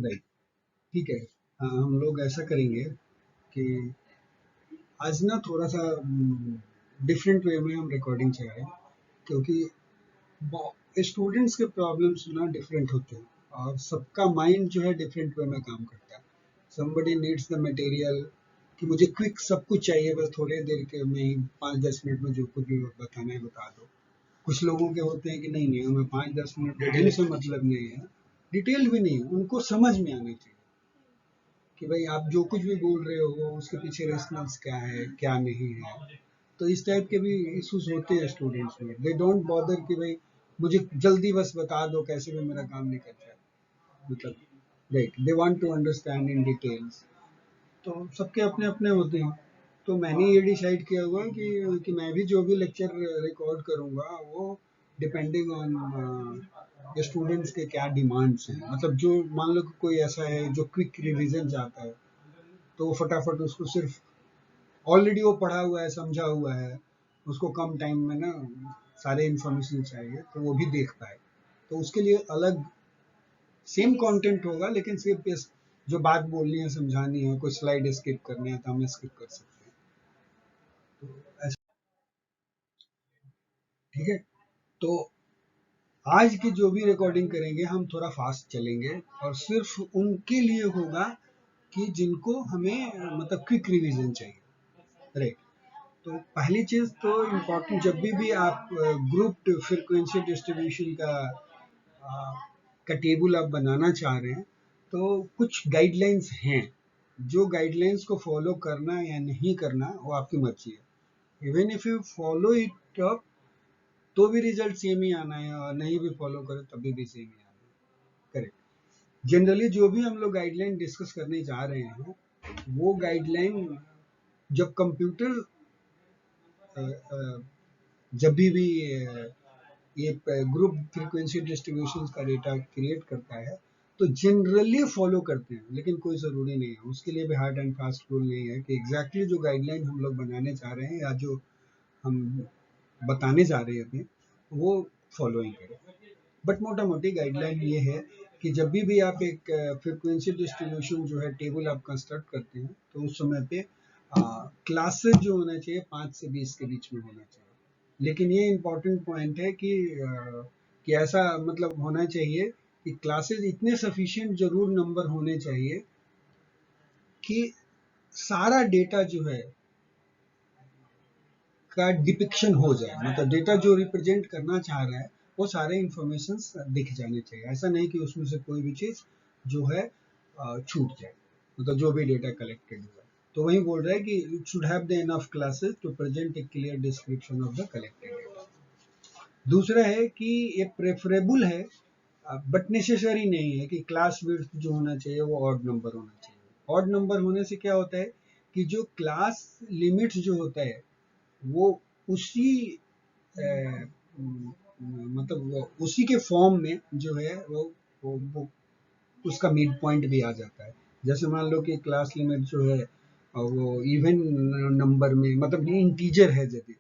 Right, ठीक है। हम लोग ऐसा करेंगे कि आज ना थोड़ा सा डिफरेंट वे में हम रिकॉर्डिंग चलाएं, क्योंकि स्टूडेंट्स के प्रॉब्लम्स ना डिफरेंट होते हैं और सबका माइंड जो है डिफरेंट वे में काम करता है। समबडी नीड्स द मटेरियल कि मुझे क्विक सब कुछ चाहिए, बस थोड़े देर के में ही 5-10 मिनट में जो कुछ भी बताना है बता दो। कुछ लोगों के होते हैं कि नहीं नहीं, हमें 5-10 मिनट रीडिंग से मतलब नहीं है, डिटेल भी नहीं, उनको समझ में आनी चाहिए कि भाई आप जो कुछ भी बोल रहे हो उसके पीछे रेशनल्स क्या है क्या नहीं है। तो इस टाइप के भी इश्यूज होते हैं स्टूडेंट्स में। दे डोंट बॉदर कि भाई मुझे जल्दी बस बता दो, कैसे भी मेरा काम निकल जाए, मतलब right, they want to understand in details. तो सबके अपने अपने होते हैं। तो मैंने ये डिसाइड किया हुआ कि मैं भी जो भी लेक्चर रिकॉर्ड करूँगा वो डिपेंडिंग ऑन स्टूडेंट्स के क्या डिमांड्स हैं। मतलब जो मान लो कि कोई ऐसा है जो क्विक रिवीजन चाहता है, तो वो फटाफट उसको सिर्फ ऑलरेडी वो पढ़ा हुआ है समझा हुआ है, उसको कम टाइम में ना सारे इन्फॉर्मेशन चाहिए तो वो भी देख पाए। तो उसके लिए अलग सेम कंटेंट होगा, लेकिन सिर्फ इस जो बात बोलनी है समझानी है, कोई स्लाइड स्किप करनी है तो हम स्किप कर सकते हैं। तो ऐसा, ठीक है। तो आज की जो भी रिकॉर्डिंग करेंगे हम थोड़ा फास्ट चलेंगे और सिर्फ उनके लिए होगा कि जिनको हमें मतलब क्विक रिवीजन चाहिए, राइट। तो पहली चीज तो इम्पोर्टेंट, जब भी आप ग्रुप फ्रीक्वेंसी डिस्ट्रीब्यूशन का टेबल आप बनाना चाह रहे हैं, तो कुछ गाइडलाइंस हैं। जो गाइडलाइंस को फॉलो करना या नहीं करना वो आपकी मर्जी है। Even if you follow it up तो भी रिजल्ट सेम ही आना है, और नहीं भी फॉलो करो तभी भी सेम ही आना है, करेक्ट। जनरली जो भी हम लोग गाइडलाइन डिस्कस करने जा रहे हैं, वो गाइडलाइन जब कंप्यूटर जब भी ये ग्रुप फ्रीक्वेंसी डिस्ट्रीब्यूशन का डेटा क्रिएट करता है तो जनरली फॉलो करते हैं, लेकिन कोई ज़रूरी नहीं है। उसके लिए भी हार्ड एंड फास्ट रूल नहीं है कि एग्जैक्टली जो गाइडलाइन हम लोग बनाने चाह रहे हैं या जो हम बताने जा रहे हैं अभी वो फॉलो ही करें। बट मोटा मोटी गाइडलाइन ये है कि जब भी आप एक फ्रीक्वेंसी डिस्ट्रीब्यूशन जो है टेबल आप कंस्ट्रक्ट करते हैं, तो उस समय पे क्लासेस जो होना चाहिए 5 से 20 के बीच में होना चाहिए। लेकिन ये इम्पोर्टेंट पॉइंट है कि ऐसा मतलब होना चाहिए कि क्लासेस इतने सफिशिएंट जरूर नंबर होने चाहिए कि सारा डेटा जो है का डिपिक्शन हो जाए, मतलब डेटा जो रिप्रेजेंट करना चाह रहा है वो सारे इंफॉर्मेशन दिख जाने चाहिए। ऐसा नहीं कि उसमें से कोई भी चीज जो है छूट जाए, मतलब जो भी डेटा कलेक्टेड हुआ। तो वही बोल रहा है कि it should have the enough classes to present a clear description of the collected data. दूसरा है कि ये प्रेफरेबल है बट नेसेसरी नहीं है कि क्लास विड्थ जो होना चाहिए वो ऑड नंबर होना चाहिए। ऑड नंबर होने से क्या होता है कि जो क्लास लिमिट्स जो होता है वो उसी मतलब उसी के फॉर्म में जो है वो उसका मिड पॉइंट भी आ जाता है। जैसे मान लो कि क्लास लिमिट जो है वो इवन नंबर में मतलब इंटीजर है यदि,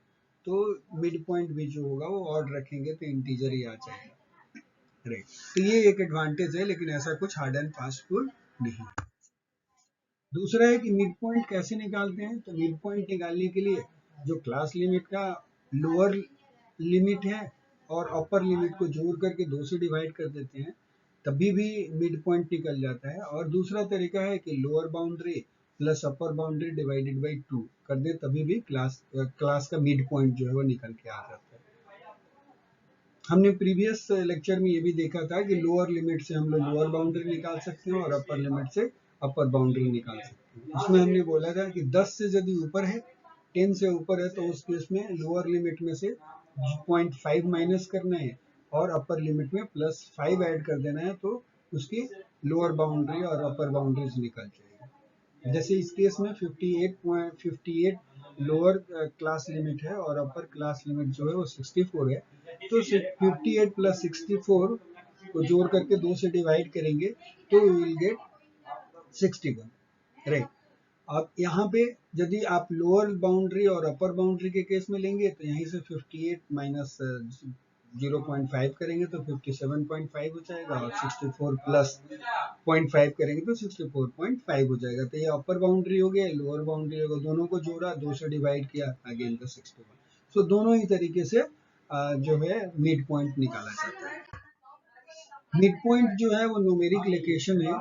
तो मिड पॉइंट भी जो होगा वो ऑड रखेंगे तो इंटीजर ही आ जाएगा, राइट। तो ये एक एडवांटेज है, लेकिन ऐसा कुछ हार्ड एंड फास्ट रूल नहीं। दूसरा है कि मिड पॉइंट कैसे निकालते हैं। तो मिड पॉइंट निकालने के लिए जो क्लास लिमिट का लोअर लिमिट है और अपर लिमिट को जोड़ करके 2 से डिवाइड कर देते हैं, तभी भी मिड पॉइंट निकल जाता है। और दूसरा तरीका है कि lower boundary plus upper boundary divided by 2 कर दे, तभी भी क्लास का मिड पॉइंट जो है वो निकल के आ जाता है। हमने प्रीवियस लेक्चर में ये भी देखा था कि लोअर लिमिट से हम लोग लोअर बाउंड्री निकाल सकते हैं और अपर लिमिट से अपर बाउंड्री निकाल सकते हैं। उसमें हमने बोला था कि 10 से यदि ऊपर है, 10 से ऊपर है, तो उस केस में लोअर लिमिट में से 0.5 माइनस करना है और अपर लिमिट में +5 ऐड कर देना है, तो उसकी लोअर बाउंड्री और अपर बाउंड्रीज निकल जाएगी। जैसे इस केस में 58 लोअर क्लास लिमिट है और अपर क्लास लिमिट जो है वो 64 है, तो 58 प्लस 64 को जोड़ करके 2 से डिवाइड करेंगे तो वी विल गेट 61, राइट। अब यहाँ पे यदि आप लोअर बाउंड्री और अपर बाउंड्री के केस में लेंगे तो यहीं से 58 माइनस 0.5 करेंगे तो 57.5 हो जाएगा, और 64 प्लस 0.5 करेंगे तो 64.5 हो जाएगा। तो ये अपर बाउंड्री हो गया, लोअर बाउंड्री हो गया, दोनों को जोड़ा, 2 से डिवाइड किया, अगेन द 61। सो दोनों ही तरीके से जो है मिड पॉइंट निकाला जाता है। मिड पॉइंट जो है वो न्यूमेरिक लोकेशन है,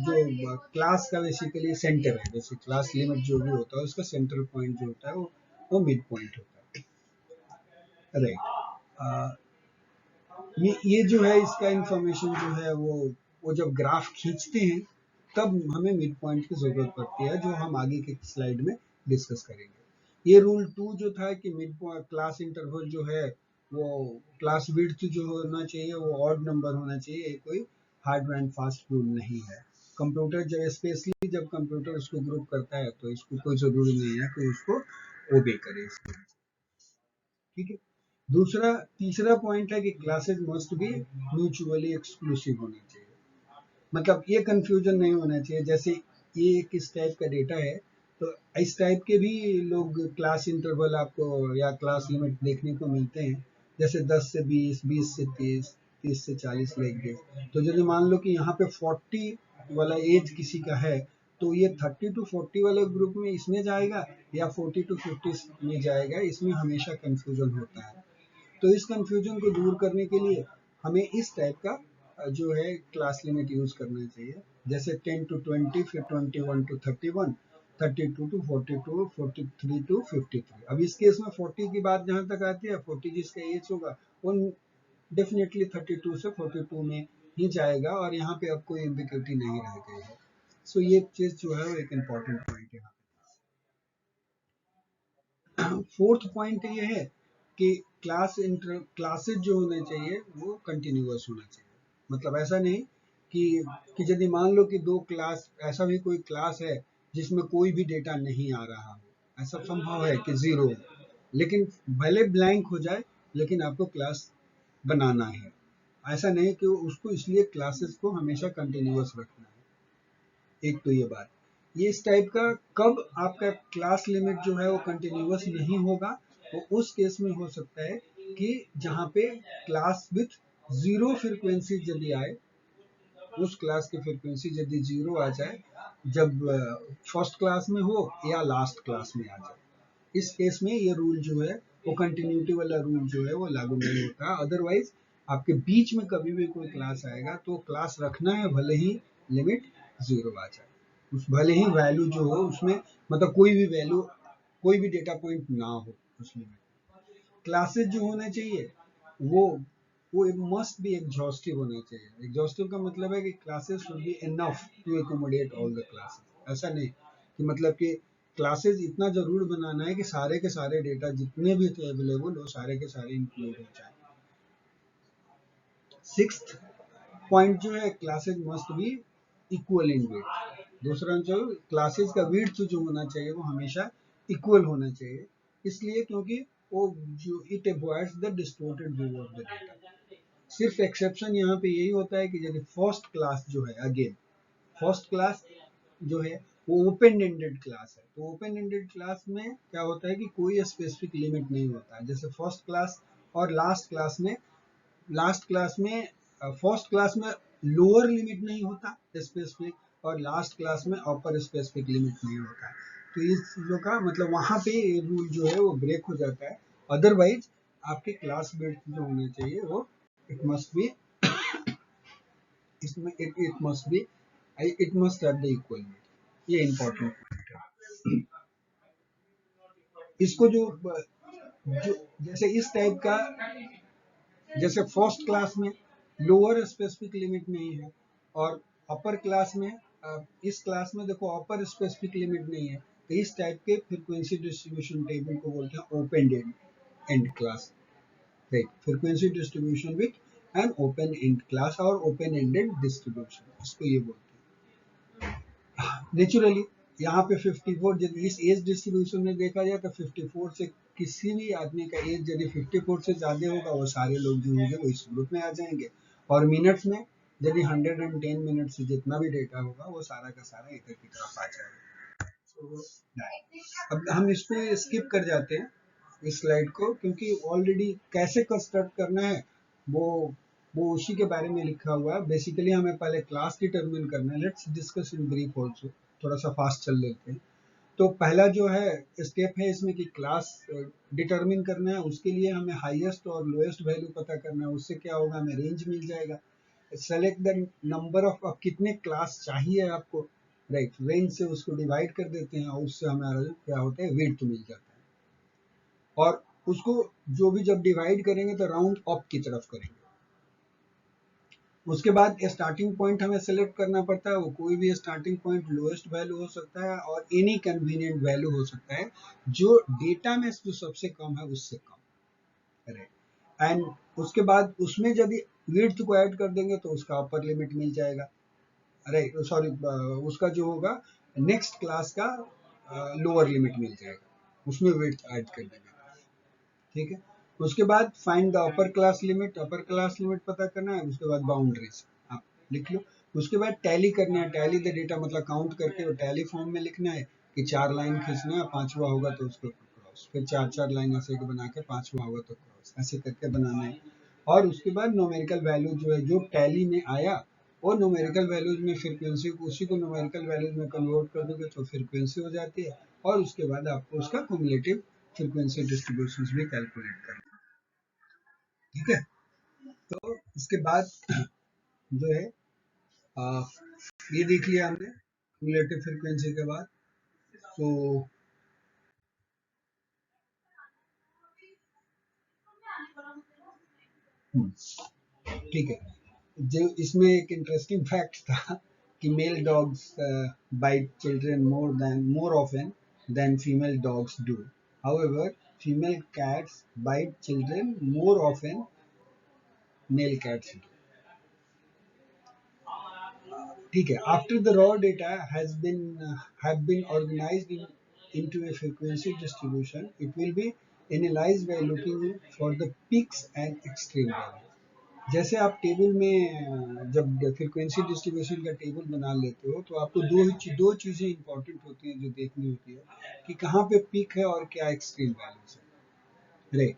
जो क्लास का बेसिकली सेंटर है। जैसे क्लास लिमिट जो भी होता है उसका सेंटर पॉइंट जो होता है वो मिड पॉइंट होता है, राइट। ये जो है इसका इंफॉर्मेशन जो है वो जब ग्राफ खींचते हैं तब हमें मिड पॉइंट की जरूरत पड़ती है, जो हम आगे के स्लाइड में डिस्कस करेंगे। ये रूल 2 जो था कि मिड क्लास इंटरवल जो है वो क्लास विड्थ जो होना चाहिए वो ऑड नंबर होना चाहिए, ये कोई हार्ड एंड फास्ट रूल नहीं है। कंप्यूटर जब स्पेशली जब कंप्यूटर उसको ग्रुप करता है तो इसको कोई जरूरी नहीं है कि उसको ओबे करे, ठीक है। दूसरा तीसरा पॉइंट है कि classes must B mutually exclusive होनी चाहिए। मतलब ये कंफ्यूजन नहीं होना चाहिए, जैसे ये किस टाइप का डेटा है तो इस टाइप के भी लोग क्लास इंटरवल आपको या क्लास लिमिट देखने को मिलते हैं, जैसे 10 से 20, 20 से 30, 30 से 40 लाइक दिस। तो यदि मान लो कि यहाँ पे 40 वाला एज किसी का है तो ये 30 टू 40 वाले ग्रुप में इसमें जाएगा या 40 टू 50 में जाएगा, इसमें हमेशा कंफ्यूजन होता है। तो इस कंफ्यूजन को दूर करने के लिए हमें इस टाइप का जो है क्लास लिमिट यूज करना चाहिए, जैसे 10 टू 20, फिर 21 टू 31, 32 टू 42, 43 टू 53। अब इस केस में 40 की बात जहां तक आती है, 40 जिसका एज होगा वो डेफिनेटली 32 से 42 में ही जाएगा, और यहाँ पे अब कोई एम्बिग्यूटी नहीं रह गई है। सो ये चीज जो है वो एक इम्पोर्टेंट पॉइंट है। फोर्थ पॉइंट ये है कि क्लासेज जो होने चाहिए वो कंटिन्यूअस होना चाहिए। मतलब ऐसा नहीं कि यदि मान लो कि दो क्लास, ऐसा भी कोई क्लास है जिसमें कोई भी डेटा नहीं आ रहा हो, ऐसा संभव है कि जीरो, लेकिन भले ब्लैंक हो जाए लेकिन आपको क्लास बनाना है। ऐसा नहीं कि उसको, इसलिए क्लासेस को हमेशा कंटिन्यूअस रखना है। एक तो ये बात, ये इस टाइप का कब आपका क्लास लिमिट जो है वो कंटिन्यूअस नहीं होगा, तो उस केस में हो सकता है कि जहाँ पे क्लास विथ जीरो फ्रीक्वेंसी यदि आए, उस क्लास की फ्रीक्वेंसी यदि जीरो आ जाए जब फर्स्ट क्लास में हो या लास्ट क्लास में आ जाए, इस केस में ये रूल जो है वो कंटिन्यूटी वाला रूल जो है वो लागू नहीं होता। अदरवाइज आपके बीच में कभी भी कोई क्लास आएगा तो क्लास रखना है भले ही लिमिट जीरो आ जाए, उस भले ही वैल्यू जो हो उसमें, मतलब कोई भी वैल्यू, कोई भी डेटा पॉइंट ना हो उसमें। क्लासेस जो होने चाहिए वो वो मस्ट बी एग्जॉस्टिव होना चाहिए। एग्जॉस्टिव का मतलब है कि classes should be enough to accommodate all the classes. ऐसा नहीं कि मतलब कि क्लासेस इतना जरूर बनाना है कि सारे के सारे डेटा जितने भी थे अवेलेबल वो सारे के सारे इंक्लूड हो जाए। सिक्स्थ पॉइंट जो है, classes must be equal in weight. दूसरा जो क्लासेस का वेट जो होना चाहिए वो हमेशा इक्वल होना चाहिए, इसलिए क्योंकि वो जो it avoids the distorted view of the data. सिर्फ एक्सेप्शन यहाँ पे यही होता है कि यदि फर्स्ट क्लास जो है, अगेन फर्स्ट क्लास जो है वो ओपन एंडेड क्लास है, तो ओपन एंडेड क्लास में क्या होता है कि कोई स्पेसिफिक लिमिट नहीं होता है। जैसे फर्स्ट क्लास और लास्ट क्लास में फर्स्ट क्लास में लोअर लिमिट नहीं होता स्पेसिफिक, और लास्ट क्लास में अपर स्पेसिफिक लिमिट नहीं होता। तो इस चीजों का मतलब वहां पे रूल जो है वो ब्रेक हो जाता है। अदरवाइज आपके क्लास बिल्ड जो होने चाहिए वो इट मस्ट बी इसमें it must be it must have the equal limit. ये इंपॉर्टेंट पॉइंट है। इसको जो जैसे इस टाइप का, जैसे फर्स्ट क्लास में लोअर स्पेसिफिक लिमिट नहीं है, और अपर क्लास में इस क्लास में देखो अपर स्पेसिफिक लिमिट नहीं है, तो इस टाइप के फ्रीक्वेंसी डिस्ट्रीब्यूशन टेबल को बोलते हैं open and class, right. Frequency distribution with an open and class और ओपन एंडेड डिस्ट्रीब्यूशन, इसको ये बोलते हैं। नेचुरली यहाँ पे 54, यदि इस एज डिस्ट्रीब्यूशन में देखा जाए तो 54 से किसी भी आदमी का एज यदि 54 से ज्यादा होगा वो सारे लोग जो होंगे वो इस ग्रुप में आ जाएंगे, और मिनट्स में यदि 110 मिनट से जितना भी डेटा होगा वो सारा का सारा इधर की तरफ आ जाएगा। So, अब हम इसको स्किप कर जाते हैं, इस स्लाइड को, क्योंकि ऑलरेडी कैसे कंस्ट्रक्ट करना है वो वो उसी के बारे में लिखा हुआ है। बेसिकली हमें पहले क्लास डिटरमिन करना है। Let's discuss in brief also, थोड़ा सा फास्ट चल लेते हैं। तो पहला जो है स्टेप है इसमें कि क्लास डिटरमिन करना है। उसके लिए हमें हाईएस्ट और लोएस्ट वैल्यू पता करना है। उससे क्या होगा, हमें रेंज मिल जाएगा। सेलेक्ट द नंबर ऑफ, अब कितने क्लास चाहिए आपको, राइट, रेंज से उसको डिवाइड कर देते हैं और उससे हमारा क्या होता है, विड्थ मिल जाता है। और उसको जो भी जब डिवाइड करेंगे तो राउंड अप की तरफ करेंगे। उसके बाद स्टार्टिंग पॉइंट हमें सेलेक्ट करना पड़ता है। वो कोई भी स्टार्टिंग पॉइंट लोएस्ट वैल्यू हो सकता है और एनी कन्वीनियंट वैल्यू हो सकता है जो डेटा में जो सबसे कम है उससे कम, राइट। एंड उसके बाद उसमें यदि विड्थ को ऐड कर देंगे तो उसका अपर लिमिट मिल जाएगा, राइट, सॉरी, उसका जो होगा नेक्स्ट क्लास का लोअर लिमिट मिल जाएगा, उसमें विड्थ ऐड कर देंगे, ठीक है। उसके बाद find the upper class limit, upper class limit पता करना है। उसके बाद बाउंड्रीज आप लिख लो। उसके बाद टैली करना है। टैली द डेटा मतलब काउंट करके टैली फॉर्म में लिखना है कि 4 लाइन खींचना है, पांचवा होगा तो उसको क्रॉस, फिर 4 लाइन ऐसे बना के पांचवा होगा तो क्रॉस, ऐसे करके बनाना है। और उसके बाद न्यूमेरिकल वैल्यू जो है जो टैली में आया वो न्यूमेरिकल वैल्यूज में फ्रीक्वेंसी, उसी को न्यूमेरिकल वैल्यूज में कन्वर्ट कर दोगे तो फ्रीक्वेंसी हो जाती है। और उसके बाद आपको उसका क्युमुलेटिव फ्रीक्वेंसी डिस्ट्रीब्यूशंस भी कैलकुलेट करना, ठीक है। तो इसके बाद जो है आ, ये देख लिया हमने क्युमुलेटिव फ्रीक्वेंसी के बाद। तो ठीक है, जो इसमें एक इंटरेस्टिंग फैक्ट था कि male dogs bite children more often than female dogs do. However female cats bite children more often male cats do, ठीक है। After the raw data has been have been organized into a frequency distribution, it will be analyzed by looking for the peaks and extreme value। जैसे आप table में जब frequency distribution का table बना लेते हो तो आपको दो चीजें इंपॉर्टेंट होती हैं जो देखनी होती है कि कहाँ पे पीक है और क्या एक्सट्रीम वैल्यूज है, right.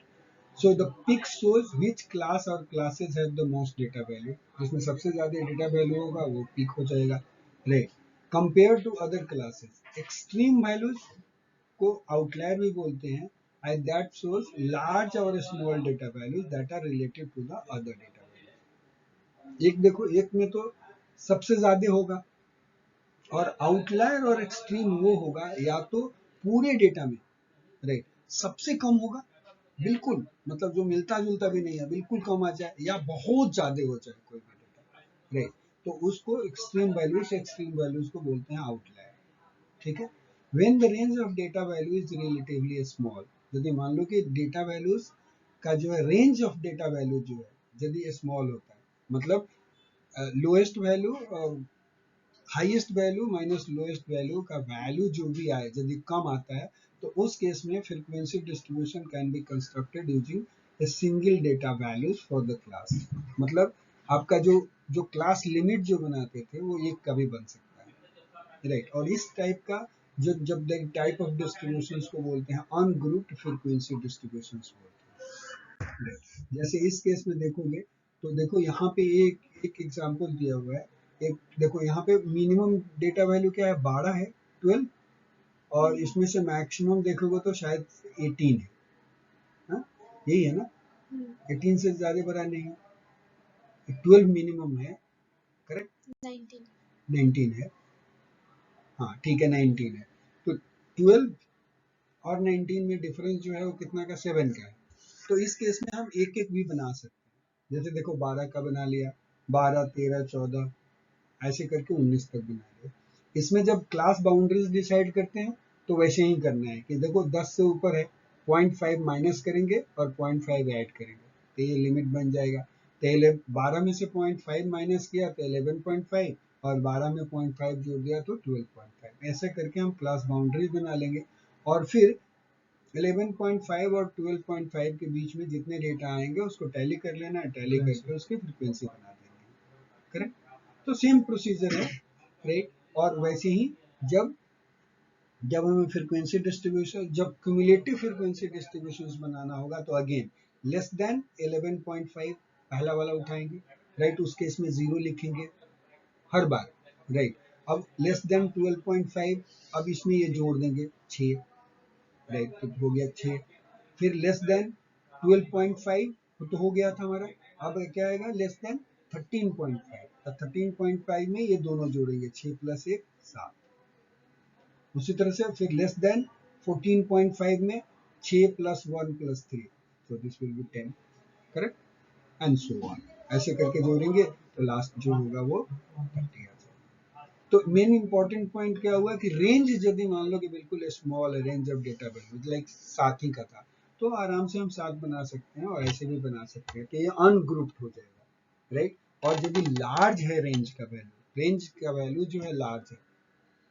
So the peak shows which class or classes have the most data value। जिसमें सबसे ज्यादा डेटा वैल्यू होगा वो पीक हो जाएगा, right. Compare to other classes, extreme values को आउटलायर भी बोलते हैं, एंड दैट शोज लार्ज और small data values that are related to the other data values. एक देखो, एक में तो सबसे ज्यादा होगा और आउटलायर और एक्सट्रीम वो होगा या तो पूरे डेटा में, राइट, सबसे कम होगा बिल्कुल, मतलब जो मिलता जुलता भी नहीं है, बिल्कुल कम आ जाए या बहुत ज्यादा हो जाए कोई भी डेटा, राइट। तो उसको एक्सट्रीम वैल्यूज को बोलते हैं आउटलायर, ठीक है। When the range of data value is relatively small, यदि मान लो कि डेटा वैल्यूज का जो है रेंज ऑफ डेटा वैल्यू जो है यदि स्मॉल होता है, मतलब lowest value highest value minus lowest value का वैल्यू जो भी आए यदि कम आता है तो उस केस में frequency distribution can be constructed using a single data values for the class. मतलब आपका जो जो क्लास लिमिट जो बनाते थे वो एक का भी बन सकता है, राइट। और इस टाइप का जो जब टाइप ऑफ डिस्ट्रीब्यूशन को बोलते हैं अनग्रुप्ड फ्रीक्वेंसी डिस्ट्रीब्यूशन बोलते हैं, right। जैसे इस केस में देखोगे तो देखो यहाँ पे एक एक एग्जांपल दिया हुआ है। एक देखो यहाँ पे मिनिमम डेटा वैल्यू क्या है, 12 है, 12, और इसमें से मैक्सिमम देखोगे तो शायद 18 है, हा? यही है ना, 18 से ज्यादा बड़ा नहीं है, 12 मिनिमम है, करेक्ट, 19 है, हाँ ठीक है, 19 है। तो 12 और 19 में डिफरेंस जो है वो कितना का, 7 का है। तो इस केस में हम एक एक भी बना सकते हैं। जैसे देखो 12 का बना लिया, 12, 13, 14, ऐसे करके 19 तक बना लिया। इसमें जब क्लास बाउंड्रीज डिसाइड करते हैं तो वैसे ही करना है कि देखो 10 से ऊपर है, 0.5 माइनस करेंगे और 0.5 ऐड करेंगे तो ये लिमिट बन जाएगा। तो 12 में से 0.5 माइनस किया तो 11.5 और 12 में 0.5 जोड़ दिया तो 12.5, ऐसे करके हम क्लास बाउंड्रीज बना लेंगे। और फिर 11.5 और 12.5 के बीच में जितने डेटा आएंगे उसको टैली कर लेना है, टैली करके उसकी फ्रीक्वेंसी बना देंगे, करेक्ट। तो सेम प्रोसीजर है, राइट। और वैसे ही जब जब हमें फ्रीक्वेंसी डिस्ट्रीब्यूशन, जब क्यूमुलेटिव फ्रीक्वेंसी डिस्ट्रीब्यूशंस बनाना होगा तो अगेन लेस देन 11.5 पहला वाला उठाएंगे, राइट, उस केस में 0 लिखेंगे हर बार, राइट। अब लेस देन 12.5, अब इसमें ये जोड़ देंगे 6, राइट, तो हो गया 6। फिर लेस देन 12.5 तो हो गया था हमारा, अब क्या आएगा, लेस देन 13.5, तो 13.5 में ये दोनों जोड़ेंगे, 6 + 1 7। उसी तरह से फिर लेस देन 14.5 में 6 + 1 + 3, तो this will be 10, correct, and so on, ऐसे करके जोड़ेंगे तो लास्ट जो होगा वो 30 आ जाएगा। तो मेन इंपॉर्टेंट पॉइंट क्या हुआ कि रेंज यदि मान लो कि बिल्कुल small range of data value like 7 ही का था, तो आराम से हम 7 बना सकते हैं, और ऐसे भी बना सकते हैं कि ये अनग्रुप्ड हो जाएगा, राइट। और यदि लार्ज है रेंज का वैल्यू, रेंज का वैल्यू जो है लार्ज है,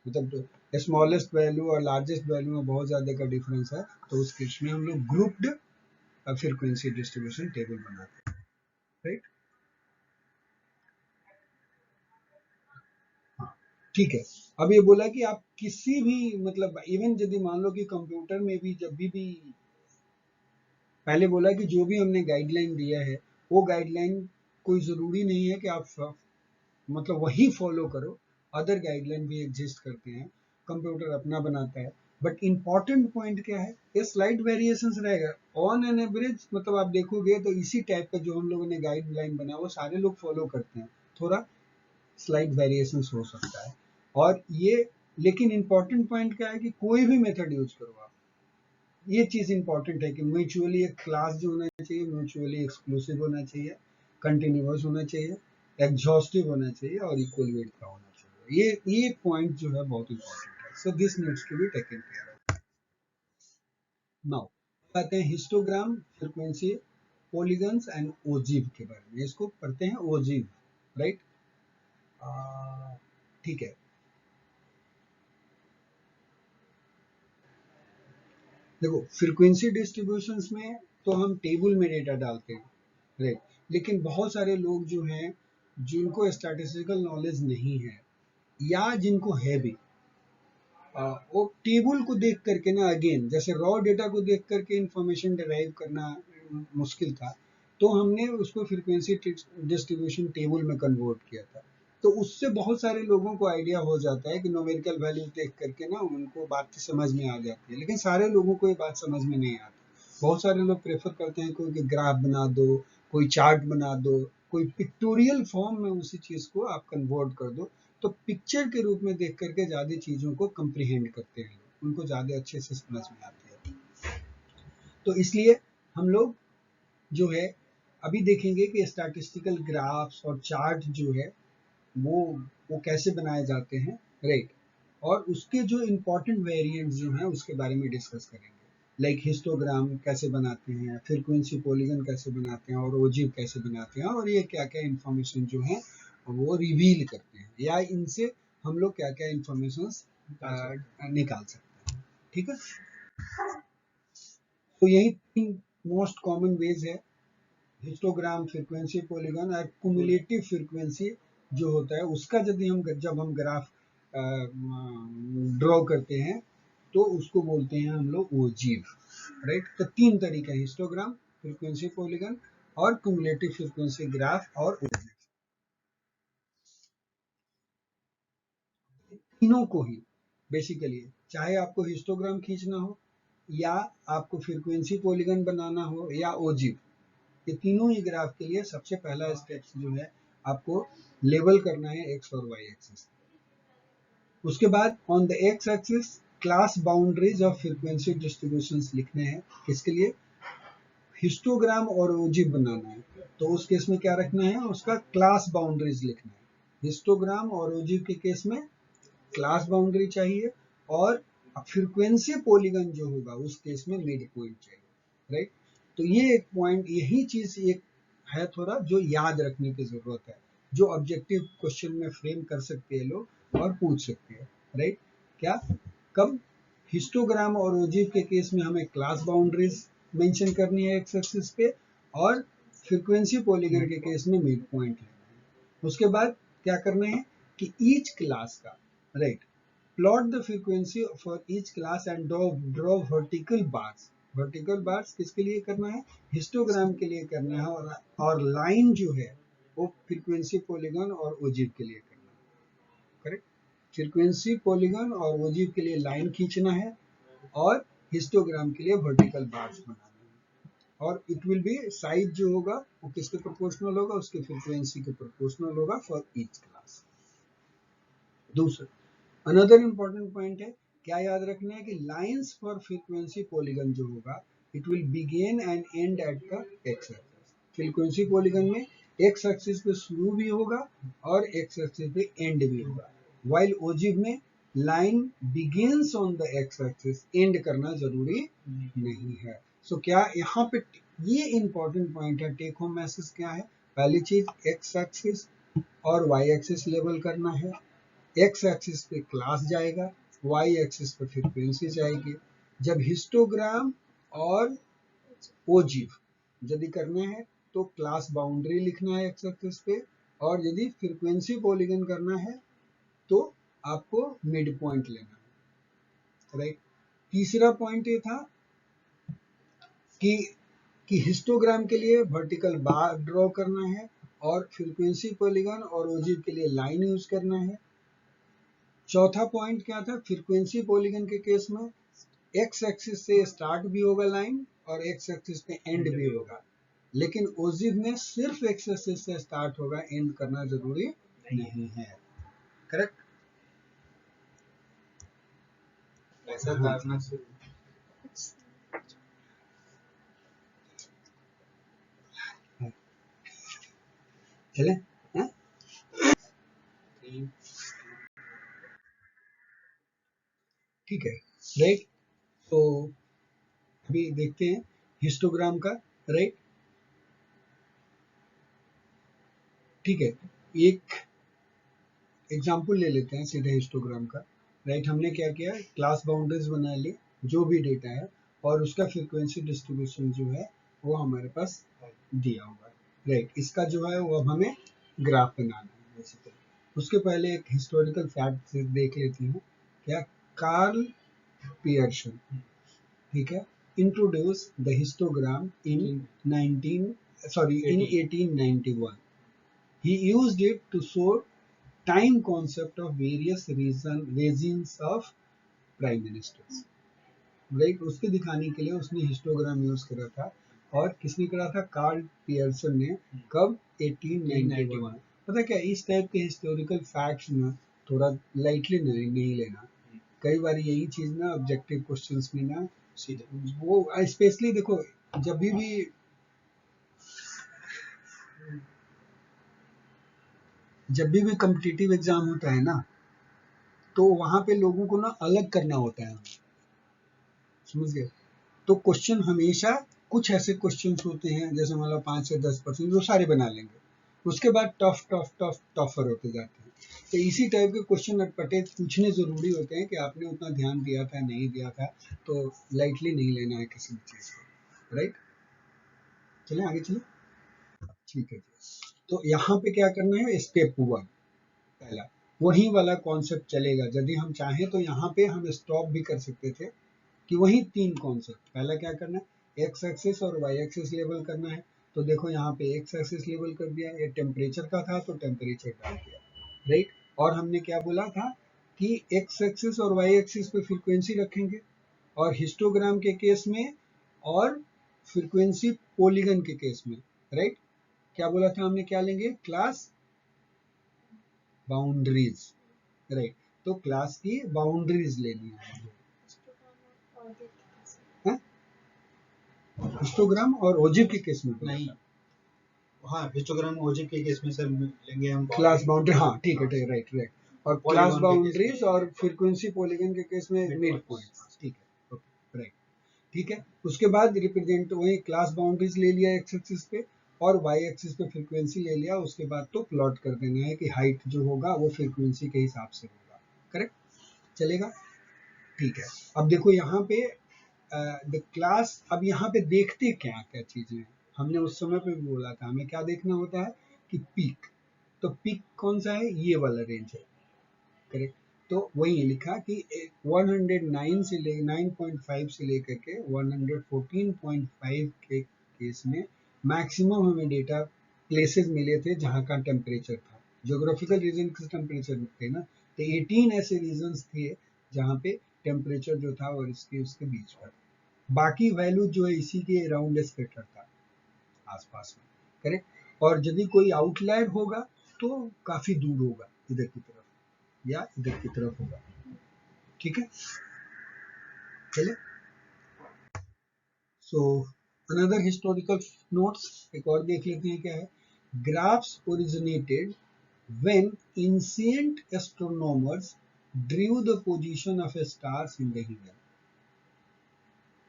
मतलब स्मॉलेस्ट वैल्यू और लार्जेस्ट वैल्यू में बहुत ज्यादा का डिफरेंस है, तो उस केस में हम लोग ग्रुप्ड फ्रीक्वेंसी डिस्ट्रीब्यूशन टेबल बनाते हैं, राइट। हाँ, ठीक है। अब ये बोला कि आप किसी भी, मतलब इवन यदि मान लो कि कंप्यूटर में भी जब भी पहले बोला कि जो भी हमने गाइडलाइन दिया है वो गाइडलाइन कोई जरूरी नहीं है कि आप मतलब वही फॉलो करो, अदर गाइडलाइन भी एग्जिस्ट करते हैं, कंप्यूटर अपना बनाता है। बट इंपॉर्टेंट पॉइंट क्या है, ये स्लाइड वेरिएशंस रहेगा ऑन एन एवरेज, मतलब आप देखोगे तो इसी टाइप का जो हम लोगों ने गाइडलाइन बनाया वो सारे लोग फॉलो करते हैं, थोड़ा स्लाइड वेरिएशंस हो सकता है। और ये, लेकिन इंपॉर्टेंट पॉइंट क्या है कि कोई भी मेथड यूज करो आप, ये चीज इंपॉर्टेंट है कि म्यूचुअली एक क्लास जो होना चाहिए म्यूचुअली एक्सक्लूसिव होना चाहिए, कंटिन्यूअस होना चाहिए, एग्जॉस्टिव होना चाहिए, और इक्वल वेट का होना चाहिए। ये पॉइंट जो है बहुत इंपॉर्टेंट है, so this needs to be taken care of. Now आते हैं histogram, frequency, polygons and ogive के बारे में, इसको पढ़ते हैं ओजीव, राइट। ठीक है, देखो फ्रीक्वेंसी डिस्ट्रीब्यूशंस में तो हम टेबल में डेटा डालते हैं, राइट। लेकिन बहुत सारे लोग जो हैं जिनको स्टैटिस्टिकल नॉलेज नहीं है, या जिनको है भी, वो टेबल को देख करके ना, अगेन जैसे रॉ डेटा को देख करके इंफॉर्मेशन डिराइव करना मुश्किल था, तो हमने उसको फ्रीक्वेंसी डिस्ट्रीब्यूशन टेबल में कन्वर्ट किया था। तो उससे बहुत सारे लोगों को आइडिया हो जाता है कि न्यूमेरिकल वैल्यूज देख करके ना उनको बात समझ में आ जाती है, लेकिन सारे लोगों को ये बात समझ में नहीं आती। बहुत सारे लोग प्रेफर करते हैं कोई ग्राफ बना दो, कोई चार्ट बना दो, कोई पिक्टोरियल फॉर्म में उसी चीज को आप कन्वर्ट कर दो, तो पिक्चर के रूप में देख करके ज्यादा चीजों को कंप्रीहेंड करते हैं लोग, उनको ज्यादा अच्छे से समझ में आती है। तो इसलिए हम लोग जो है अभी देखेंगे कि स्टैटिस्टिकल ग्राफ्स और चार्ट जो है वो वो कैसे बनाए जाते हैं, राइट। और उसके जो इम्पोर्टेंट वेरिएंट्स जो हैं उसके बारे में डिस्कस करेंगे, लाइक हिस्टोग्राम कैसे बनाते हैं, फ्रीक्वेंसी पॉलीगन कैसे बनाते हैं, और ओजिव कैसे बनाते हैं, और ये क्या क्या इंफॉर्मेशन जो है वो रिवील करते हैं, या इनसे हम लोग क्या क्या इंफॉर्मेशन निकाल सकते हैं, ठीक है। तो यही तीन मोस्ट कॉमन वेज है, हिस्टोग्राम, फ्रीक्वेंसी पॉलीगन, और कुमुलेटिव फ्रीक्वेंसी जो होता है उसका यदि हम जब हम ग्राफ ड्रॉ करते हैं तो उसको बोलते हैं हम लोग ओजीव, राइट। तो तीन तरीके हैं, हिस्टोग्राम, फ्रीक्वेंसी पॉलीगन, और कुमुलेटिव फ्रीक्वेंसी ग्राफ और ओजीव, तीनों को ही बेसिकली, चाहे आपको हिस्टोग्राम खींचना हो, या आपको फ्रीक्वेंसी पॉलीगन बनाना हो, या ओजीव, ये तीनों ही ग्राफ के लिए सबसे पहला स्टेप जो है आपको लेवल करना है एक्स और वाई एक्सिस। उसके बाद on the X axis class boundaries of frequency distributions लिखने हैं, किसके लिए, हिस्टोग्राम और ओजिव बनाना है, तो उस केस में क्या रखना है, उसका क्लास बाउंड्रीज लिखना है। हिस्टोग्राम और ओजिव के केस में क्लास बाउंड्री चाहिए, और फ्रीक्वेंसी पॉलीगन जो होगा उस केस में मिड पॉइंट चाहिए, राइट। तो ये एक पॉइंट, यही चीज एक है थोड़ा जो याद रखने की जरूरत है, जो ऑब्जेक्टिव क्वेश्चन में फ्रेम कर सकते हैं लोग और पूछ सकते हैं, राइट। क्या, कब, हिस्टोग्राम और ओजिव के केस में हमें क्लास बाउंड्रीज मेंशन करनी है एक्स एक्सिस पे, और फ्रीक्वेंसी पॉलीगन के केस में मिड पॉइंट लेना है। उसके बाद क्या करना है कि ईच क्लास का, right, plot the frequency for each class and draw vertical bars. Vertical bars किसके लिए करना है? हिस्टोग्राम के लिए करना है, और लाइन जो है वो फ्रीक्वेंसी पॉलीगॉन और ओजिव के लिए करना है। करेक्ट? फ्रीक्वेंसी पॉलीगॉन और ओजिव के लिए लाइन खींचना है और हिस्टोग्राम के लिए वर्टिकल बार्स बनाना है। और इट विल बी साइज जो होगा वो किसके प्रोपोर्शनल होगा? उसके फ्रीक्वेंसी के प्रोपोर्शनल होगा फॉर ईच क्लास। दूसरा अनदर इंपॉर्टेंट पॉइंट है, क्या याद रखना है कि लाइंस फॉर फ्रीक्वेंसी पॉलीगन जो होगा it will begin and and at the X axis. Frequency polygon में एक्स एक्सिस पे शुरू भी होगा और एक्स एक्सिस पे एंड भी होगा, वाइल ओजिव में line begins on the X axis, and करना जरूरी नहीं है। सो क्या यहाँ पे ये इंपॉर्टेंट पॉइंट है, टेक होम मैसेज क्या है? पहली चीज एक्स एक्सिस और वाई एक्सिस लेबल करना है। एक्स एक्सिस पे क्लास जाएगा, वाई एक्सिस पे फ्रीक्वेंसी जाएगी। जब हिस्टोग्राम और ओजिव यदि करना है तो क्लास बाउंड्री लिखना है एक्स एक्सिस पे, और यदि फ्रीक्वेंसी पॉलीगन करना है तो आपको मिड पॉइंट लेना है। राइट? तीसरा पॉइंट ये था कि हिस्टोग्राम के लिए वर्टिकल बार ड्रॉ करना है और फ्रीक्वेंसी पॉलीगन और ओजिव के लिए लाइन यूज करना है। चौथा पॉइंट क्या था? फ्रीक्वेंसी पॉलीगन के केस में एक्स एक्सिस से स्टार्ट भी होगा लाइन और एक्स एक्सिस पे एंड भी होगा, लेकिन ओजिव में सिर्फ एक्स एक्सिस से स्टार्ट होगा, एंड करना जरूरी नहीं है। करेक्ट? ऐसा करना से चले? हाँ? ठीक है। राइट? तो अभी देखते हैं हिस्टोग्राम का। राइट? ठीक है, एक एग्जाम्पल ले लेते हैं सीधे हिस्टोग्राम का। राइट? हमने क्या किया? क्लास बाउंड्रीज बना ली, जो भी डेटा है और उसका फ्रीक्वेंसी डिस्ट्रीब्यूशन जो है वो हमारे पास दिया हुआ है। राइट? इसका जो है वो अब हमें ग्राफ बनाना है बेसिकली। उसके पहले एक हिस्टोरिकल फैक्ट देख लेते हैं। क्या? कार्ल पियर्सन, ठीक है, introduce the histogram in 1891। He used it to show time concept of various regimes of prime ministers। Right? उसके दिखाने के लिए उसने हिस्टोग्राम यूज करा था। और किसने करा था? कार्ल पियर्सन ने। कब? 1891। पता क्या, इस टाइप के हिस्टोरिकल फैक्ट्स ना थोड़ा लाइटली नहीं लेना। कई बार यही चीज ना ऑब्जेक्टिव क्वेश्चंस में ना वो स्पेशली देखो, जब भी कम्पिटिटिव एग्जाम होता है ना, तो वहां पे लोगों को ना अलग करना होता है, समझ गए? तो क्वेश्चन हमेशा कुछ ऐसे क्वेश्चन होते हैं, जैसे मान लो 5 से 10% वो सारे बना लेंगे, उसके बाद टफ टफ टफ टफर होते जाते हैं। तो इसी टाइप के क्वेश्चन अटपटे पूछने जरूरी होते हैं कि आपने उतना ध्यान दिया था नहीं दिया था, तो लाइटली नहीं लेना है किसी भी चीज को। राइट? चले आगे चले। ठीक है जी। तो यहाँ पे क्या करना है? स्टेप 1 पहला वही वाला कॉन्सेप्ट चलेगा। यदि हम चाहें तो यहाँ पे हम स्टॉप भी कर सकते थे कि वही 3 कॉन्सेप्ट। पहला क्या करना है? एक्स एक्सिस और वाई एक्सिस लेबल करना है। तो देखो यहाँ पे एक्स एक्सिस लेबल कर दिया, ये टेम्परेचर का था तो टेम्परेचर डाल दिया। राइट? और हमने क्या बोला था कि एक्स एक्सिस और वाई एक्सिस पे फ्रीक्वेंसी रखेंगे, और हिस्टोग्राम के केस में और फ्रीक्वेंसी पॉलीगन के केस में। राइट? क्या बोला था हमने? क्या लेंगे? Class boundaries. राइट? तो क्लास की बाउंड्रीज लेनी है। हिस्टोग्राम और ओजिव के केस में नहीं, हाँ हिस्टोग्राम ओजिव के केस में सर लेंगे हम क्लास बाउंड्री। हाँ ठीक है, राइट राइट। और क्लास बाउंड्रीज और फ्रीक्वेंसी पॉलीगन के केस में मिड पॉइंट। ठीक है, ओके, राइट। ठीक है, उसके बाद रिप्रेजेंट वही क्लास बाउंड्रीज ले लिया एक्स एक्सिस पे, और वाई एक्सिस पे फ्रीक्वेंसी ले लिया। उसके बाद तो प्लॉट कर देना है कि हाइट जो होगा वो फ्रीक्वेंसी के हिसाब से होगा। करेक्ट? चलेगा? ठीक है। अब देखो यहाँ पे द क्लास, अब यहाँ पे देखते क्या क्या चीजें हैं। हमने उस समय पे भी बोला था हमें क्या देखना होता है कि पीक। तो पीक कौन सा है? ये वाला रेंज है। करेक्ट? तो वही लिखा कि 109 से 9.5 से लेकर के 114.5 के केस में मैक्सिमम हमें डेटा प्लेसेस मिले थे जहाँ का टेम्परेचर था। ज्योग्राफिकल रीजन के टेम्परेचर थे ना, तो 18 ऐसे रीजन्स थे जहाँ पे टेम्परेचर जो था और इसके उसके बीच का, बाकी वैल्यू जो है इसी के अराउंड स्कैटर था आसपास में, करेक्ट। और यदि कोई आउटलायर होगा तो काफी दूर होगा, इधर की तरफ या इधर की तरफ होगा, ठीक है। चले, सो अनदर हिस्टोरिकल नोट्स एक और देख लेते हैं क्या है। Graphs originated when ancient astronomers Drew the position of stars in the haven.